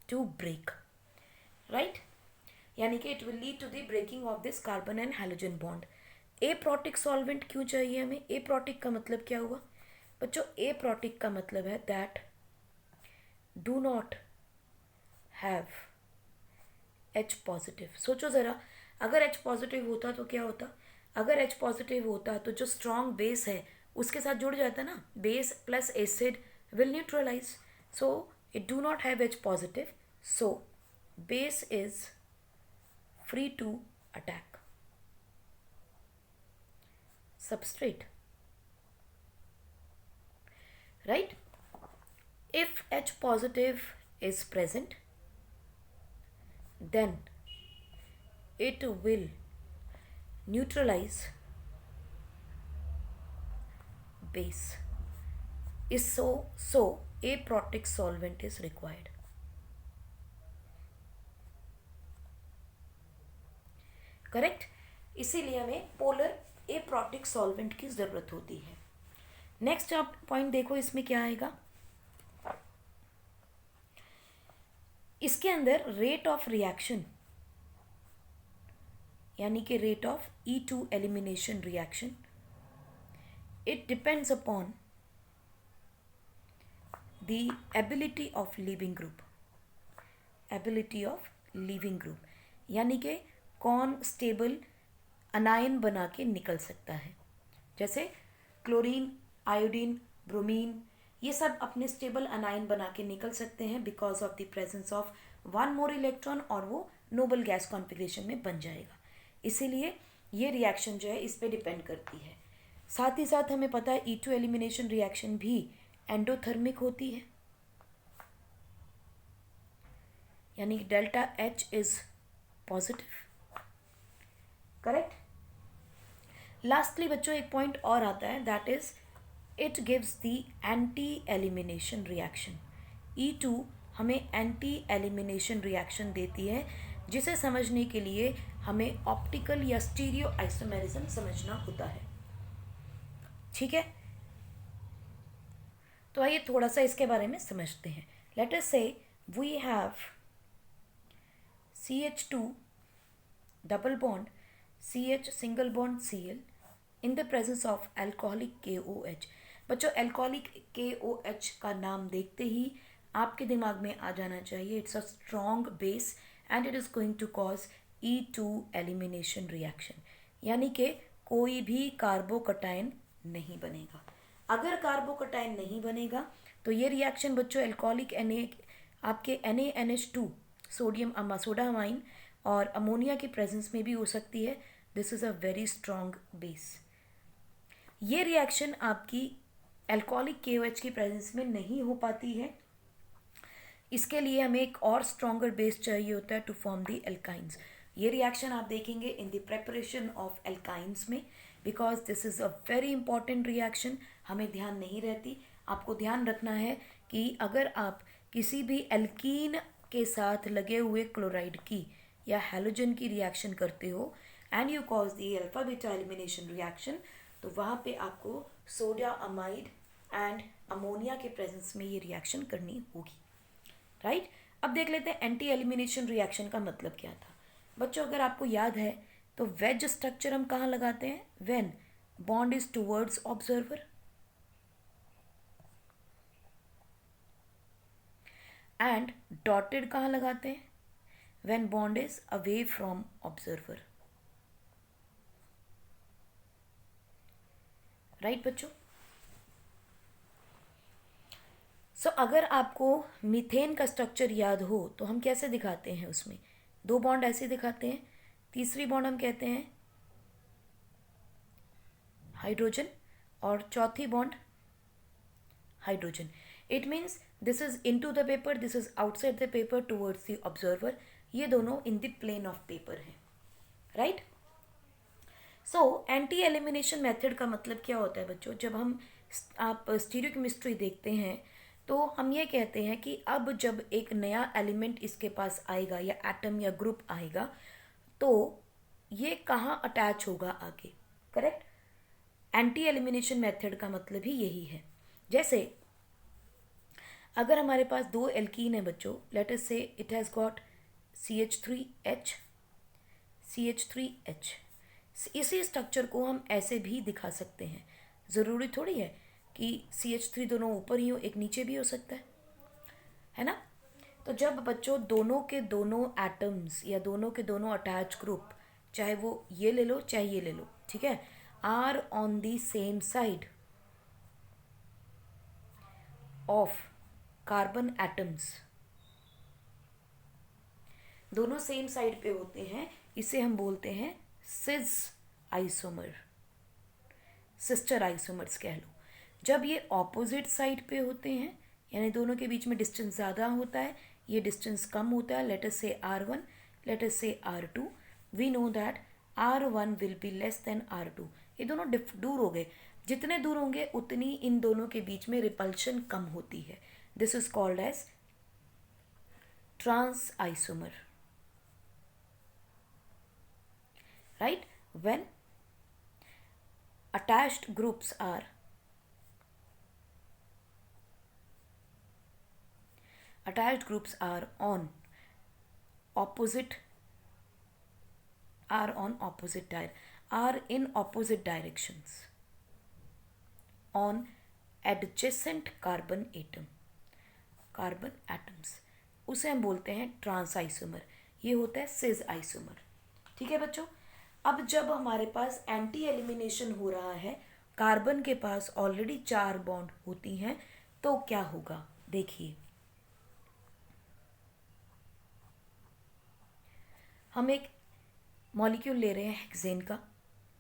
to break, right? यानी कि it will lead to the breaking of this carbon and halogen bond. aprotic solvent क्यों चाहिए हमें? aprotic का मतलब क्या हुआ बच्चों? aprotic का मतलब है that do not have H positive। सोचो ज़रा, अगर H पॉजिटिव होता तो क्या होता? अगर H पॉजिटिव होता तो जो स्ट्रॉन्ग बेस है उसके साथ जुड़ जाता ना, base plus acid will neutralize, so it do not have H positive, so base is free to attack substrate, right? If H positive is present, then it will neutralize base. is so aprotic solvent is required. Correct? इसीलिए हमें polar aprotic solvent की ज़रूरत होती है। Next आप point देखो, इसमें क्या आएगा, इसके अंदर रेट ऑफ रिएक्शन यानी कि rate of E2 elimination reaction, it depends upon the ability of leaving group, ability of leaving group, यानी कि कौन स्टेबल अनायन बना के निकल सकता है। जैसे क्लोरीन, आयोडीन, ब्रोमीन, ये सब अपने स्टेबल अनायन बना के निकल सकते हैं because of the presence of 1 more electron, और वो नोबल गैस कॉन्फ़िगरेशन में बन जाएगा। इसीलिए ये रिएक्शन जो है इस पे डिपेंड करती है। साथ ही साथ हमें पता है E2 एलिमिनेशन रिएक्शन भी एंडोथर्मिक होती है, यानी delta H is positive, correct? Lastly बच्चों एक पॉइंट और आता है, that is it gives the anti elimination reaction. E2 हमें एंटी एलिमिनेशन रिएक्शन देती है, जिसे समझने के लिए हमें ऑप्टिकल या स्टीरियो आइसोमेरिज्म समझना होता है, ठीक है? तो आइए थोड़ा सा इसके बारे में समझते हैं। Let us say we have CH2 double bond CH single bond Cl in the presence of alcoholic KOH। बच्चों अल्कोहलिक KOH का नाम देखते ही आपके दिमाग में आ जाना चाहिए, it's a strong base and it is going to cause E2 elimination reaction, यानी कि कोई भी कार्बोकटायन नहीं बनेगा। अगर कार्बोकटायन नहीं बनेगा तो ये रिएक्शन बच्चों अल्कोहलिक आपके NaNH2 सोडियम सोडा अमाइन और अमोनिया के प्रेजेंस में भी हो सकती है। This is a very strong base. ये रिएक्शन आपकी अल्कोहलिक KOH की प्रेजेंस में नहीं हो पाती है इसके लिए हमें एक और स्ट्रॉन्गर बेस चाहिए होता है टू फॉर्म दी एल्काइंस। ये रिएक्शन आप देखेंगे in the preparation of alkynes में, because this is a very important reaction, हमें ध्यान नहीं रहती। आपको ध्यान रखना है कि अगर आप किसी भी एल्कीन के साथ लगे हुए क्लोराइड की या हैलोजन की रिएक्शन करते हो and you cause the alpha beta elimination reaction, तो वहाँ पे आपको सोडियम अमाइड एंड अमोनिया के प्रेजेंस में ये रिएक्शन करनी होगी, राइट। अब देख लेते हैं एंटी एलिमिनेशन रिएक्शन का मतलब क्या था। बच्चों अगर आपको याद है तो वेज स्ट्रक्चर हम कहाँ लगाते हैं, when bond is towards observer, and dotted कहाँ लगाते हैं, when bond is away from observer, right बच्चों। सो अगर आपको मीथेन का स्ट्रक्चर याद हो तो हम कैसे दिखाते हैं, उसमें दो बॉन्ड ऐसे दिखाते हैं, तीसरी बॉन्ड हम कहते हैं हाइड्रोजन और चौथी bond hydrogen. It means this is into the paper, this is outside the paper towards the observer, ये दोनों in the plane of paper हैं, right. So anti elimination method का मतलब क्या होता है बच्चों, जब हम आप स्टीरियोकेमिस्ट्री देखते हैं तो हम ये कहते हैं कि अब जब एक नया एलिमेंट इसके पास आएगा या एटम या ग्रुप आएगा तो ये कहाँ अटैच होगा आगे, करेक्ट। एंटी एलिमिनेशन मेथड का मतलब ही यही है। जैसे अगर हमारे पास दो एल्कीन है बच्चों, लेट अस से it has got CH3H CH3H, इसी स्ट्रक्चर को हम ऐसे भी दिखा सकते हैं, ज़रूरी थोड़ी है कि CH3 दोनों ऊपर ही हो, एक नीचे भी हो सकता है ना। तो जब बच्चों दोनों के दोनों एटम्स या दोनों के दोनों अटैच ग्रुप, चाहे वो ये ले लो चाहे ये ले लो, ठीक है, are on the same side of carbon atoms, दोनों सेम साइड पे होते हैं, इसे हम बोलते हैं सिस आइसोमर, सिस्टर आइसोमर्स कह लो। जब ये ऑपोजिट साइड पे होते हैं, यानी दोनों के बीच में डिस्टेंस ज़्यादा होता है, ये डिस्टेंस कम होता है, लेट अस से R1, late us say R2, we know that R1 will be less than R2, ये दोनों दूर हो गए, जितने दूर होंगे उतनी इन दोनों के बीच में रिपल्शन कम होती है, this is called as trans isomer, right, when attached groups are on opposite are in opposite directions on adjacent carbon atoms, उसे हम बोलते हैं ट्रांस आइसोमर, ये होता है सिस आइसोमर, ठीक है बच्चों। अब जब हमारे पास एंटी एलिमिनेशन हो रहा है, कार्बन के पास ऑलरेडी 4 बॉन्ड होती हैं, तो क्या होगा देखिए, हम एक मॉलिक्यूल ले रहे हैं हेक्सेन का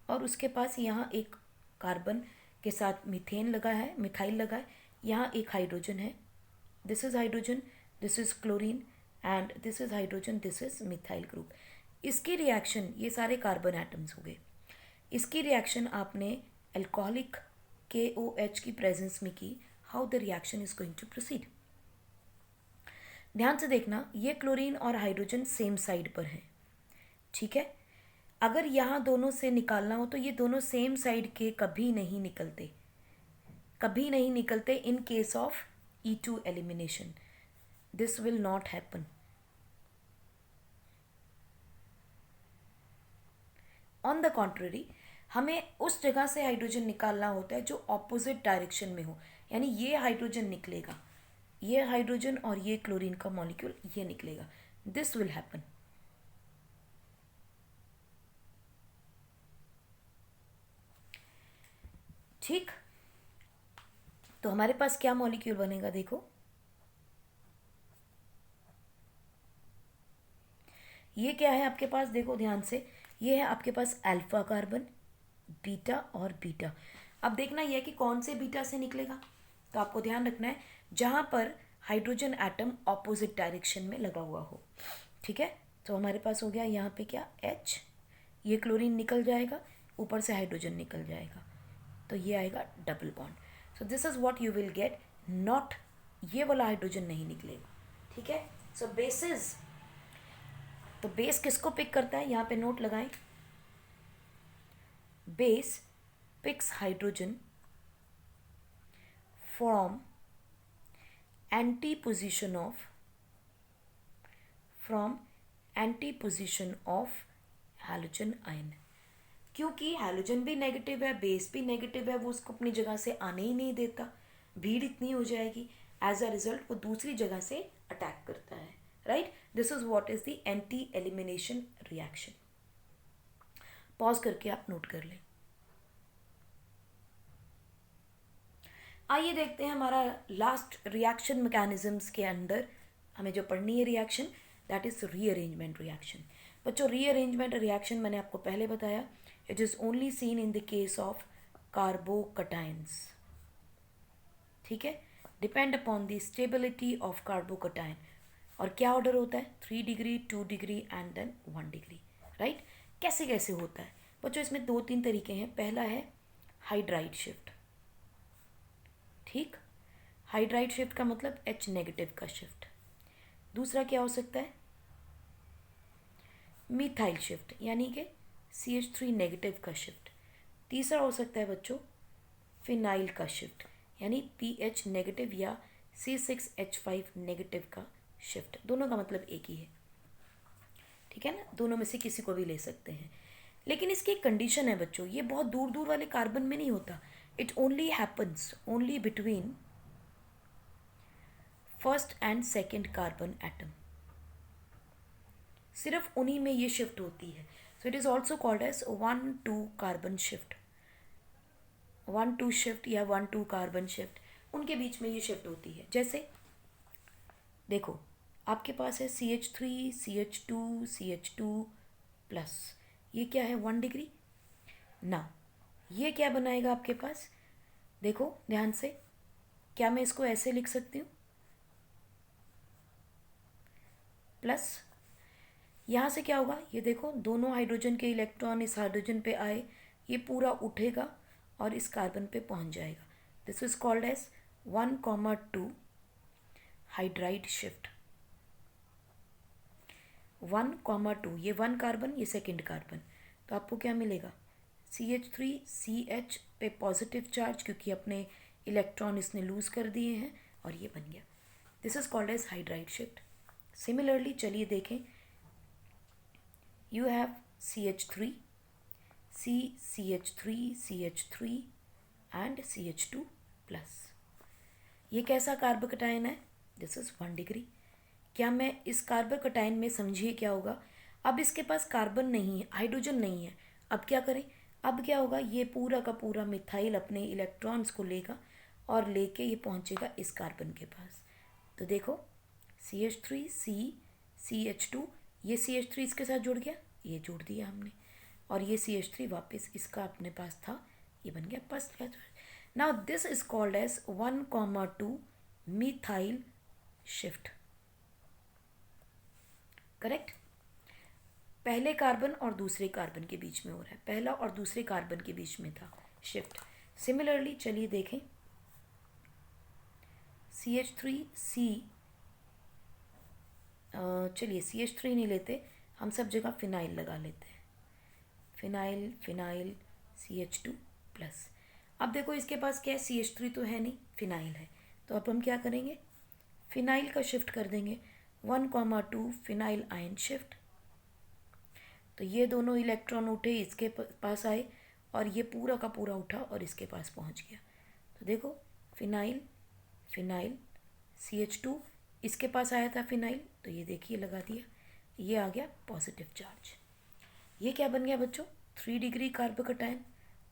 और उसके पास यहाँ एक कार्बन के साथ मीथेन लगा है, मिथाइल लगा है, यहाँ एक हाइड्रोजन है, this is hydrogen, this is chlorine and this is hydrogen, this is methyl group. इसकी रिएक्शन, ये सारे कार्बन एटम्स हो गए, इसकी रिएक्शन आपने अल्कोहलिक KOH की प्रेजेंस में की, how the reaction is going to proceed. ध्यान से देखना, ये क्लोरीन और हाइड्रोजन सेम साइड पर हैं, ठीक है। अगर यहाँ दोनों से निकालना हो तो ये दोनों सेम साइड के कभी नहीं निकलते in case of E2 elimination, this will not happen. On the contrary, हमें उस जगह से हाइड्रोजन निकालना होता है जो ऑपोजिट डायरेक्शन में हो, यानी ये हाइड्रोजन निकलेगा, ये हाइड्रोजन और ये क्लोरीन का मॉलिक्यूल ये निकलेगा, दिस विल हैपन। ठीक, तो हमारे पास क्या मॉलिक्यूल बनेगा देखो, ये क्या है आपके पास, देखो ध्यान से, ये है आपके पास अल्फा कार्बन, बीटा और बीटा। अब देखना यह कि कौन से बीटा से निकलेगा, तो आपको ध्यान रखना है जहाँ पर हाइड्रोजन एटम ऑपोजिट डायरेक्शन में लगा हुआ हो, ठीक है। तो हमारे पास हो गया यहाँ पे क्या, H, ये क्लोरीन निकल जाएगा, ऊपर से हाइड्रोजन निकल जाएगा, तो ये आएगा double bond. So this is what you will get, not ये वाला हाइड्रोजन नहीं निकलेगा, ठीक है। सो बेसिस, तो बेस किसको पिक करता है, यहाँ पे नोट लगाएं, base picks hydrogen from anti position of, from anti position of halogen ion. क्योंकि हैलोजन भी नेगेटिव है, बेस भी नेगेटिव है, वो उसको अपनी जगह से आने ही नहीं देता, भीड़ इतनी हो जाएगी, एज अ रिजल्ट वो दूसरी जगह से अटैक करता है, right. This is what is the anti elimination reaction. Pause करके आप नोट कर लें। आइए देखते हैं हमारा लास्ट रिएक्शन मैकेनिज्म्स के अंदर हमें जो पढ़नी है reaction, that is rearrangement reaction. बच्चों रीअरेंजमेंट रिएक्शन मैंने आपको पहले बताया, it is only seen in the case of carbocations, ठीक है, depend upon the stability of carbocation. और क्या ऑर्डर होता है, 3 degree, 2 degree and then 1 degree, right. कैसे कैसे होता है बच्चों, इसमें 2-3 तरीके हैं। पहला है हाइड्राइड शिफ्ट, ठीक, हाइड्राइड शिफ्ट का मतलब H नेगेटिव का शिफ्ट। दूसरा क्या हो सकता है, मिथाइल शिफ्ट, यानी कि CH3 नेगेटिव का शिफ्ट। तीसरा हो सकता है बच्चों फिनाइल का शिफ्ट, यानी PH नेगेटिव या C6H5 नेगेटिव का शिफ्ट। दोनों का मतलब एक ही है, ठीक है ना, दोनों में से किसी को भी ले सकते हैं। लेकिन इसकी एक कंडीशन है बच्चों, ये बहुत दूर दूर वाले कार्बन में नहीं होता, it only happens only between first and second carbon atom, सिर्फ उन्हीं में ये शिफ्ट होती है। So it is also called as 1-2 carbon shift, 1-2 shift या 1-2 कार्बन शिफ्ट, उनके बीच में ये शिफ्ट होती है। जैसे देखो आपके पास है CH3 CH2 CH2 प्लस, ये क्या है 1 डिग्री ना, ये क्या बनाएगा आपके पास, देखो ध्यान से, क्या मैं इसको ऐसे लिख सकती हूँ, प्लस यहाँ से क्या होगा, ये देखो दोनों हाइड्रोजन के इलेक्ट्रॉन इस हाइड्रोजन पे आए, ये पूरा उठेगा और इस कार्बन पे पहुँच जाएगा। This is called as 1,2 hydride shift, 1,2, ये 1 कार्बन, ये सेकेंड कार्बन, तो आपको क्या मिलेगा, CH3 CH पे पॉजिटिव चार्ज, क्योंकि अपने इलेक्ट्रॉन इसने लूज कर दिए हैं, और ये बन गया। This is called as hydride shift. Similarly चलिए देखें, you have CH3, CH3, CH3 and CH2 plus. ये कैसा कार्बोकटायन है, दिस इज 1 डिग्री। क्या मैं इस कार्बोकटायन में, समझिए क्या होगा, अब इसके पास कार्बन नहीं है, हाइड्रोजन नहीं है, अब क्या करें, अब क्या होगा, ये पूरा का पूरा मिथाइल अपने इलेक्ट्रॉन्स को लेगा और लेके ये पहुंचेगा इस कार्बन के पास। तो देखो CH3 CH2, ये CH3 इसके साथ जुड़ गया, ये जोड़ दिया हमने, और ये CH3 वापस इसका अपने पास था, ये बन गया first gas. Now this is called as 1,2 methyl shift, correct. पहले कार्बन और दूसरे कार्बन के बीच में हो रहा है, पहला और दूसरे कार्बन के बीच में था शिफ्ट। सिमिलरली चलिए देखें, CH3C, चलिए CH3 नहीं लेते, हम सब जगह फिनाइल लगा लेते हैं, फिनाइल फिनाइल CH2 प्लस। अब देखो इसके पास क्या है, CH3 तो है नहीं, फिनाइल है, तो अब हम क्या करेंगे, फिनाइल का शिफ्ट कर देंगे, 1,2 फिनाइल आयन शिफ्ट। तो ये दोनों इलेक्ट्रॉन उठे, इसके पास आए, और ये पूरा का पूरा उठा और इसके पास पहुंच गया। तो देखो फिनाइल फिनाइल CH2, इसके पास आया था फिनाइल, तो ये देखिए लगा दिया, ये आ गया पॉजिटिव चार्ज। ये क्या बन गया बच्चों, 3 degree carbocation,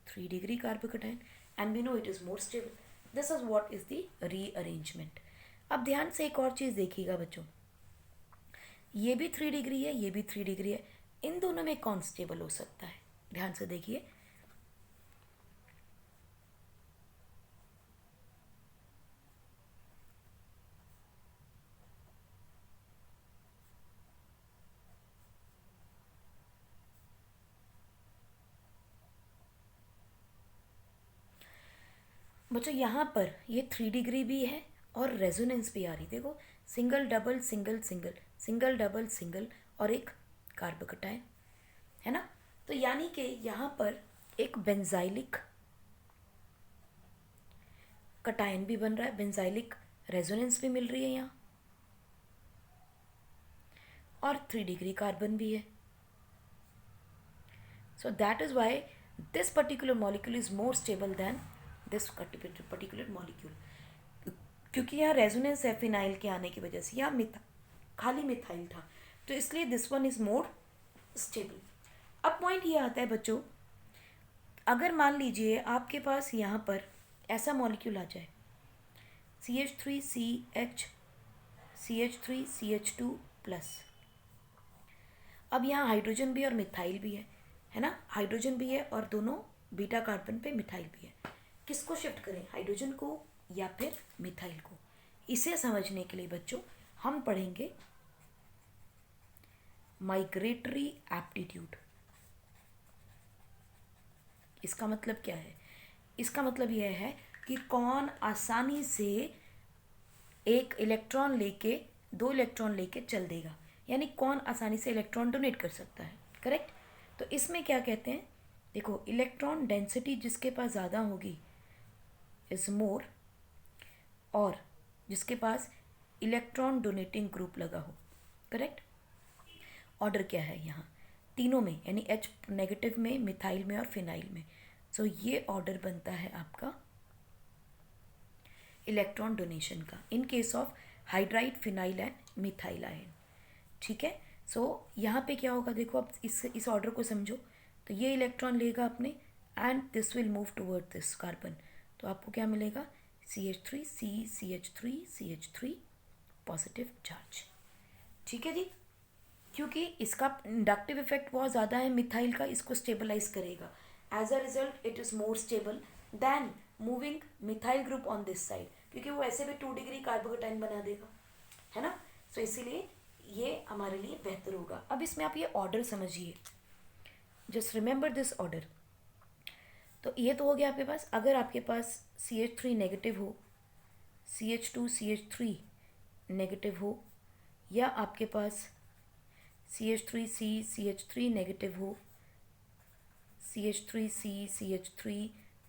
3 degree carbocation, and we know it is more stable. This is what is the rearrangement. अब ध्यान से एक और चीज़ देखिएगा बच्चों, ये भी 3 डिग्री है, ये भी 3 डिग्री है, इन दोनों में कौन स्टेबल हो सकता है, ध्यान से देखिए, बच्चों यहाँ पर ये 3 डिग्री भी है और रेजोनेंस भी आ रही, देखो single double single single single double single और एक कार्बोकटायन, है ना। तो यानी कि यहाँ पर एक बेंजाइलिक कटायन भी बन रहा है, बेंजाइलिक रेजोनेंस भी मिल रही है यहाँ, और 3 डिग्री कार्बन भी है. So that is why this particular molecule is more stable than this particular molecule. क्योंकि यहाँ रेजोनेंस है फिनाइल के आने की वजह से, यहाँ खाली मिथाइल था, तो इसलिए this one is more stable. अब पॉइंट ये आता है बच्चों, अगर मान लीजिए आपके पास यहाँ पर ऐसा मॉलिक्यूल आ जाए CH3CH2 प्लस. अब यहाँ हाइड्रोजन भी और मिथाइल भी है ना, हाइड्रोजन भी है और दोनों बीटा कार्बन पे मिथाइल भी है. किसको शिफ्ट करें, हाइड्रोजन को या फिर मिथाइल को? इसे समझने के लिए बच्चों हम पढ़ेंगे माइग्रेटरी एप्टीट्यूड. इसका मतलब क्या है? इसका मतलब यह है कि कौन आसानी से एक इलेक्ट्रॉन लेके, 2 इलेक्ट्रॉन लेके चल देगा, यानी कौन आसानी से इलेक्ट्रॉन डोनेट कर सकता है. करेक्ट. तो इसमें क्या कहते हैं, देखो इलेक्ट्रॉन डेंसिटी जिसके पास ज़्यादा होगी इज मोर, और जिसके पास इलेक्ट्रॉन डोनेटिंग ग्रुप लगा हो. करेक्ट. ऑर्डर क्या है यहाँ तीनों में, यानी H नेगेटिव में, मिथाइल में और फिनाइल में. सो ये ऑर्डर बनता है आपका इलेक्ट्रॉन डोनेशन का in case of hydride, phenyl and methyl ion. ठीक है. सो यहाँ पे क्या होगा, देखो अब इस ऑर्डर को समझो. तो ये इलेक्ट्रॉन लेगा अपने and this will move toward this carbon. तो आपको क्या मिलेगा, CH3 CH3 पॉजिटिव चार्ज. ठीक है जी. क्योंकि इसका इंडक्टिव इफेक्ट बहुत ज़्यादा है मिथाइल का, इसको स्टेबलाइज करेगा. As a result it is more stable than moving methyl group on this side, क्योंकि वो ऐसे भी 2 डिग्री कार्बोकटाइन बना देगा, है ना. सो इसीलिए ये हमारे लिए बेहतर होगा. अब इसमें आप ये ऑर्डर समझिए, जस्ट रिमेंबर दिस ऑर्डर. तो ये तो हो गया आपके पास. अगर आपके पास CH3 नेगेटिव हो, CH2 CH3 नेगेटिव हो, या आपके पास CH3C CH3 नेगेटिव हो, CH3C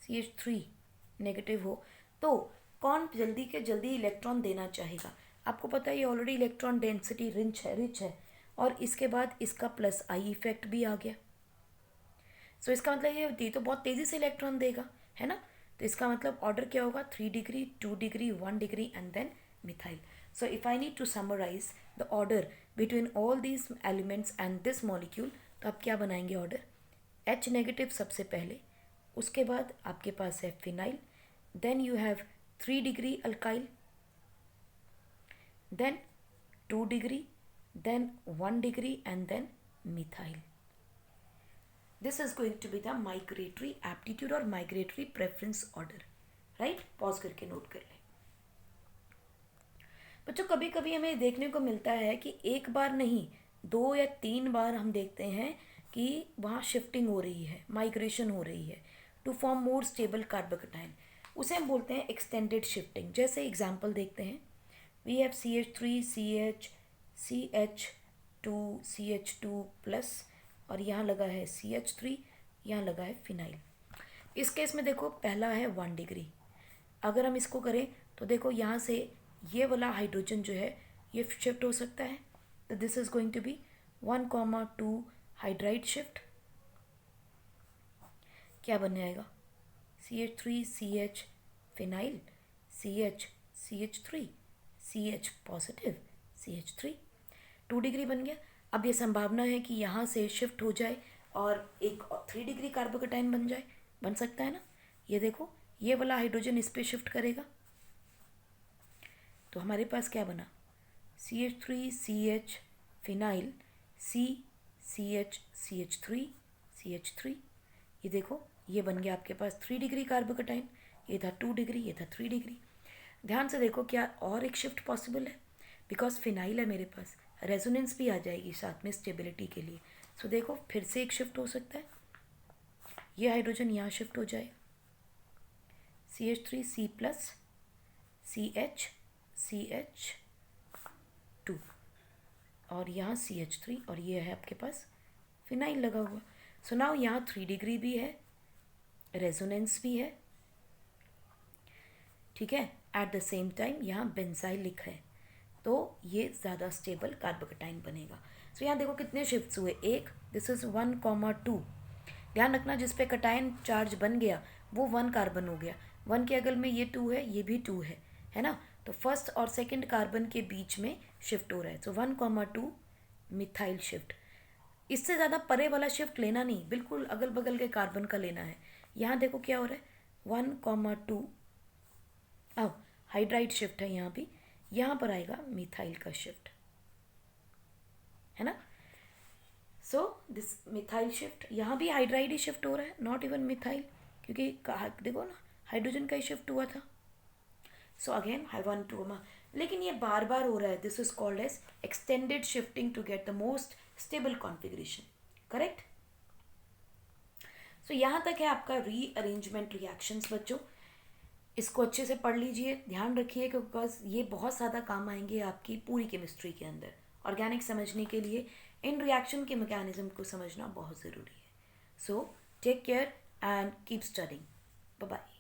CH3 नेगेटिव हो, तो कौन जल्दी के जल्दी इलेक्ट्रॉन देना चाहेगा? आपको पता है ये ऑलरेडी इलेक्ट्रॉन डेंसिटी रिच है और इसके बाद इसका प्लस आई इफेक्ट भी आ गया. सो इसका मतलब ये तो बहुत तेज़ी से इलेक्ट्रॉन देगा, है ना. तो इसका मतलब ऑर्डर क्या होगा, 3 degree, 2 degree, 1 degree and then methyl. So if I need to summarise the order between all these elements and this molecule, तो आप क्या बनाएंगे ऑर्डर, H नेगेटिव सबसे पहले, उसके बाद आपके पास है phenyl, then you have 3 degree alkyl, then 2 degree, then 1 degree and then methyl. This is going to be the migratory aptitude or migratory preference order. right? Pause करके नोट कर लें बच्चों. कभी कभी हमें देखने को मिलता है कि एक बार नहीं 2 या 3 बार हम देखते हैं कि वहाँ शिफ्टिंग हो रही है, माइग्रेशन हो रही है to form more stable carbocation. उसे हम बोलते हैं एक्सटेंडेड शिफ्टिंग. जैसे एग्जाम्पल देखते हैं, we have CH3 CH2 plus और यहाँ लगा है CH3, यहाँ लगा है फिनाइल. इस केस में देखो पहला है 1 डिग्री. अगर हम इसको करें तो देखो यहाँ से ये वाला हाइड्रोजन जो है ये शिफ्ट हो सकता है. तो this is going to be 1,2 hydride shift. क्या बन जाएगा, CH3 CH phenyl, CH3 CH positive, CH3, 2 degree बन गया. अब ये संभावना है कि यहाँ से शिफ्ट हो जाए और एक 3 डिग्री कार्बोकटाइन बन सकता है ना. ये देखो ये वाला हाइड्रोजन इस पे शिफ्ट करेगा, तो हमारे पास क्या बना, CH3 CH फिनाइल, CH3. ये देखो ये बन गया आपके पास 3 डिग्री कार्बोकटाइन. ये था 2 डिग्री, ये था 3 डिग्री. ध्यान से देखो क्या और एक शिफ्ट पॉसिबल है, बिकॉज फिनाइल है मेरे पास, रेजोनेंस भी आ जाएगी साथ में स्टेबिलिटी के लिए. सो देखो फिर से एक शिफ्ट हो सकता है, ये हाइड्रोजन यहाँ शिफ्ट हो जाए, CH3 C प्लस CH2 और यहाँ CH3 और ये है आपके पास फिनाइल लगा हुआ। सो नाउ यहाँ 3 डिग्री भी है, रेजोनेंस भी है, ठीक है। एट द सेम टाइम यहाँ बेंजाइलिक है, तो ये ज़्यादा स्टेबल कार्बोकेटाइन बनेगा। सो यहाँ देखो कितने शिफ्ट्स हुए, एक, दिस इज़ 1,2। ध्यान रखना जिस पे कटायन चार्ज बन गया वो 1 कार्बन हो गया, 1 के अगल में ये 2 है, ये भी 2 है ना। तो फर्स्ट और सेकंड कार्बन के बीच में शिफ्ट हो रहा है। सो 1,2 मिथाइल शिफ्ट। इससे ज़्यादा परे वाला शिफ्ट लेना नहीं, बिल्कुल अगल बगल के कार्बन का लेना है। यहाँ देखो क्या हो रहा है, 1,2 अब हाइड्राइड शिफ्ट है यहाँ भी, यहाँ पर आएगा मिथाइल का शिफ्ट, है ना। सो दिस मिथाइल शिफ्ट, यहाँ भी हाइड्राइड ही शिफ्ट हो रहा है, नॉट इवन मिथाइल, क्योंकि देखो ना हाइड्रोजन का ही शिफ्ट हुआ था। So again I want to लेकिन ये बार बार हो रहा है। This is called as extended shifting to get the most stable configuration, correct. So यहाँ तक है आपका रीअरेंजमेंट रिएक्शंस बच्चों। इसको अच्छे से पढ़ लीजिए, ध्यान रखिए, बिकॉज ये बहुत ज़्यादा काम आएंगे आपकी पूरी केमिस्ट्री के अंदर। ऑर्गेनिक समझने के लिए इन रिएक्शन के मैकेनिज्म को समझना बहुत ज़रूरी है। So take care and keep studying. Bye bye.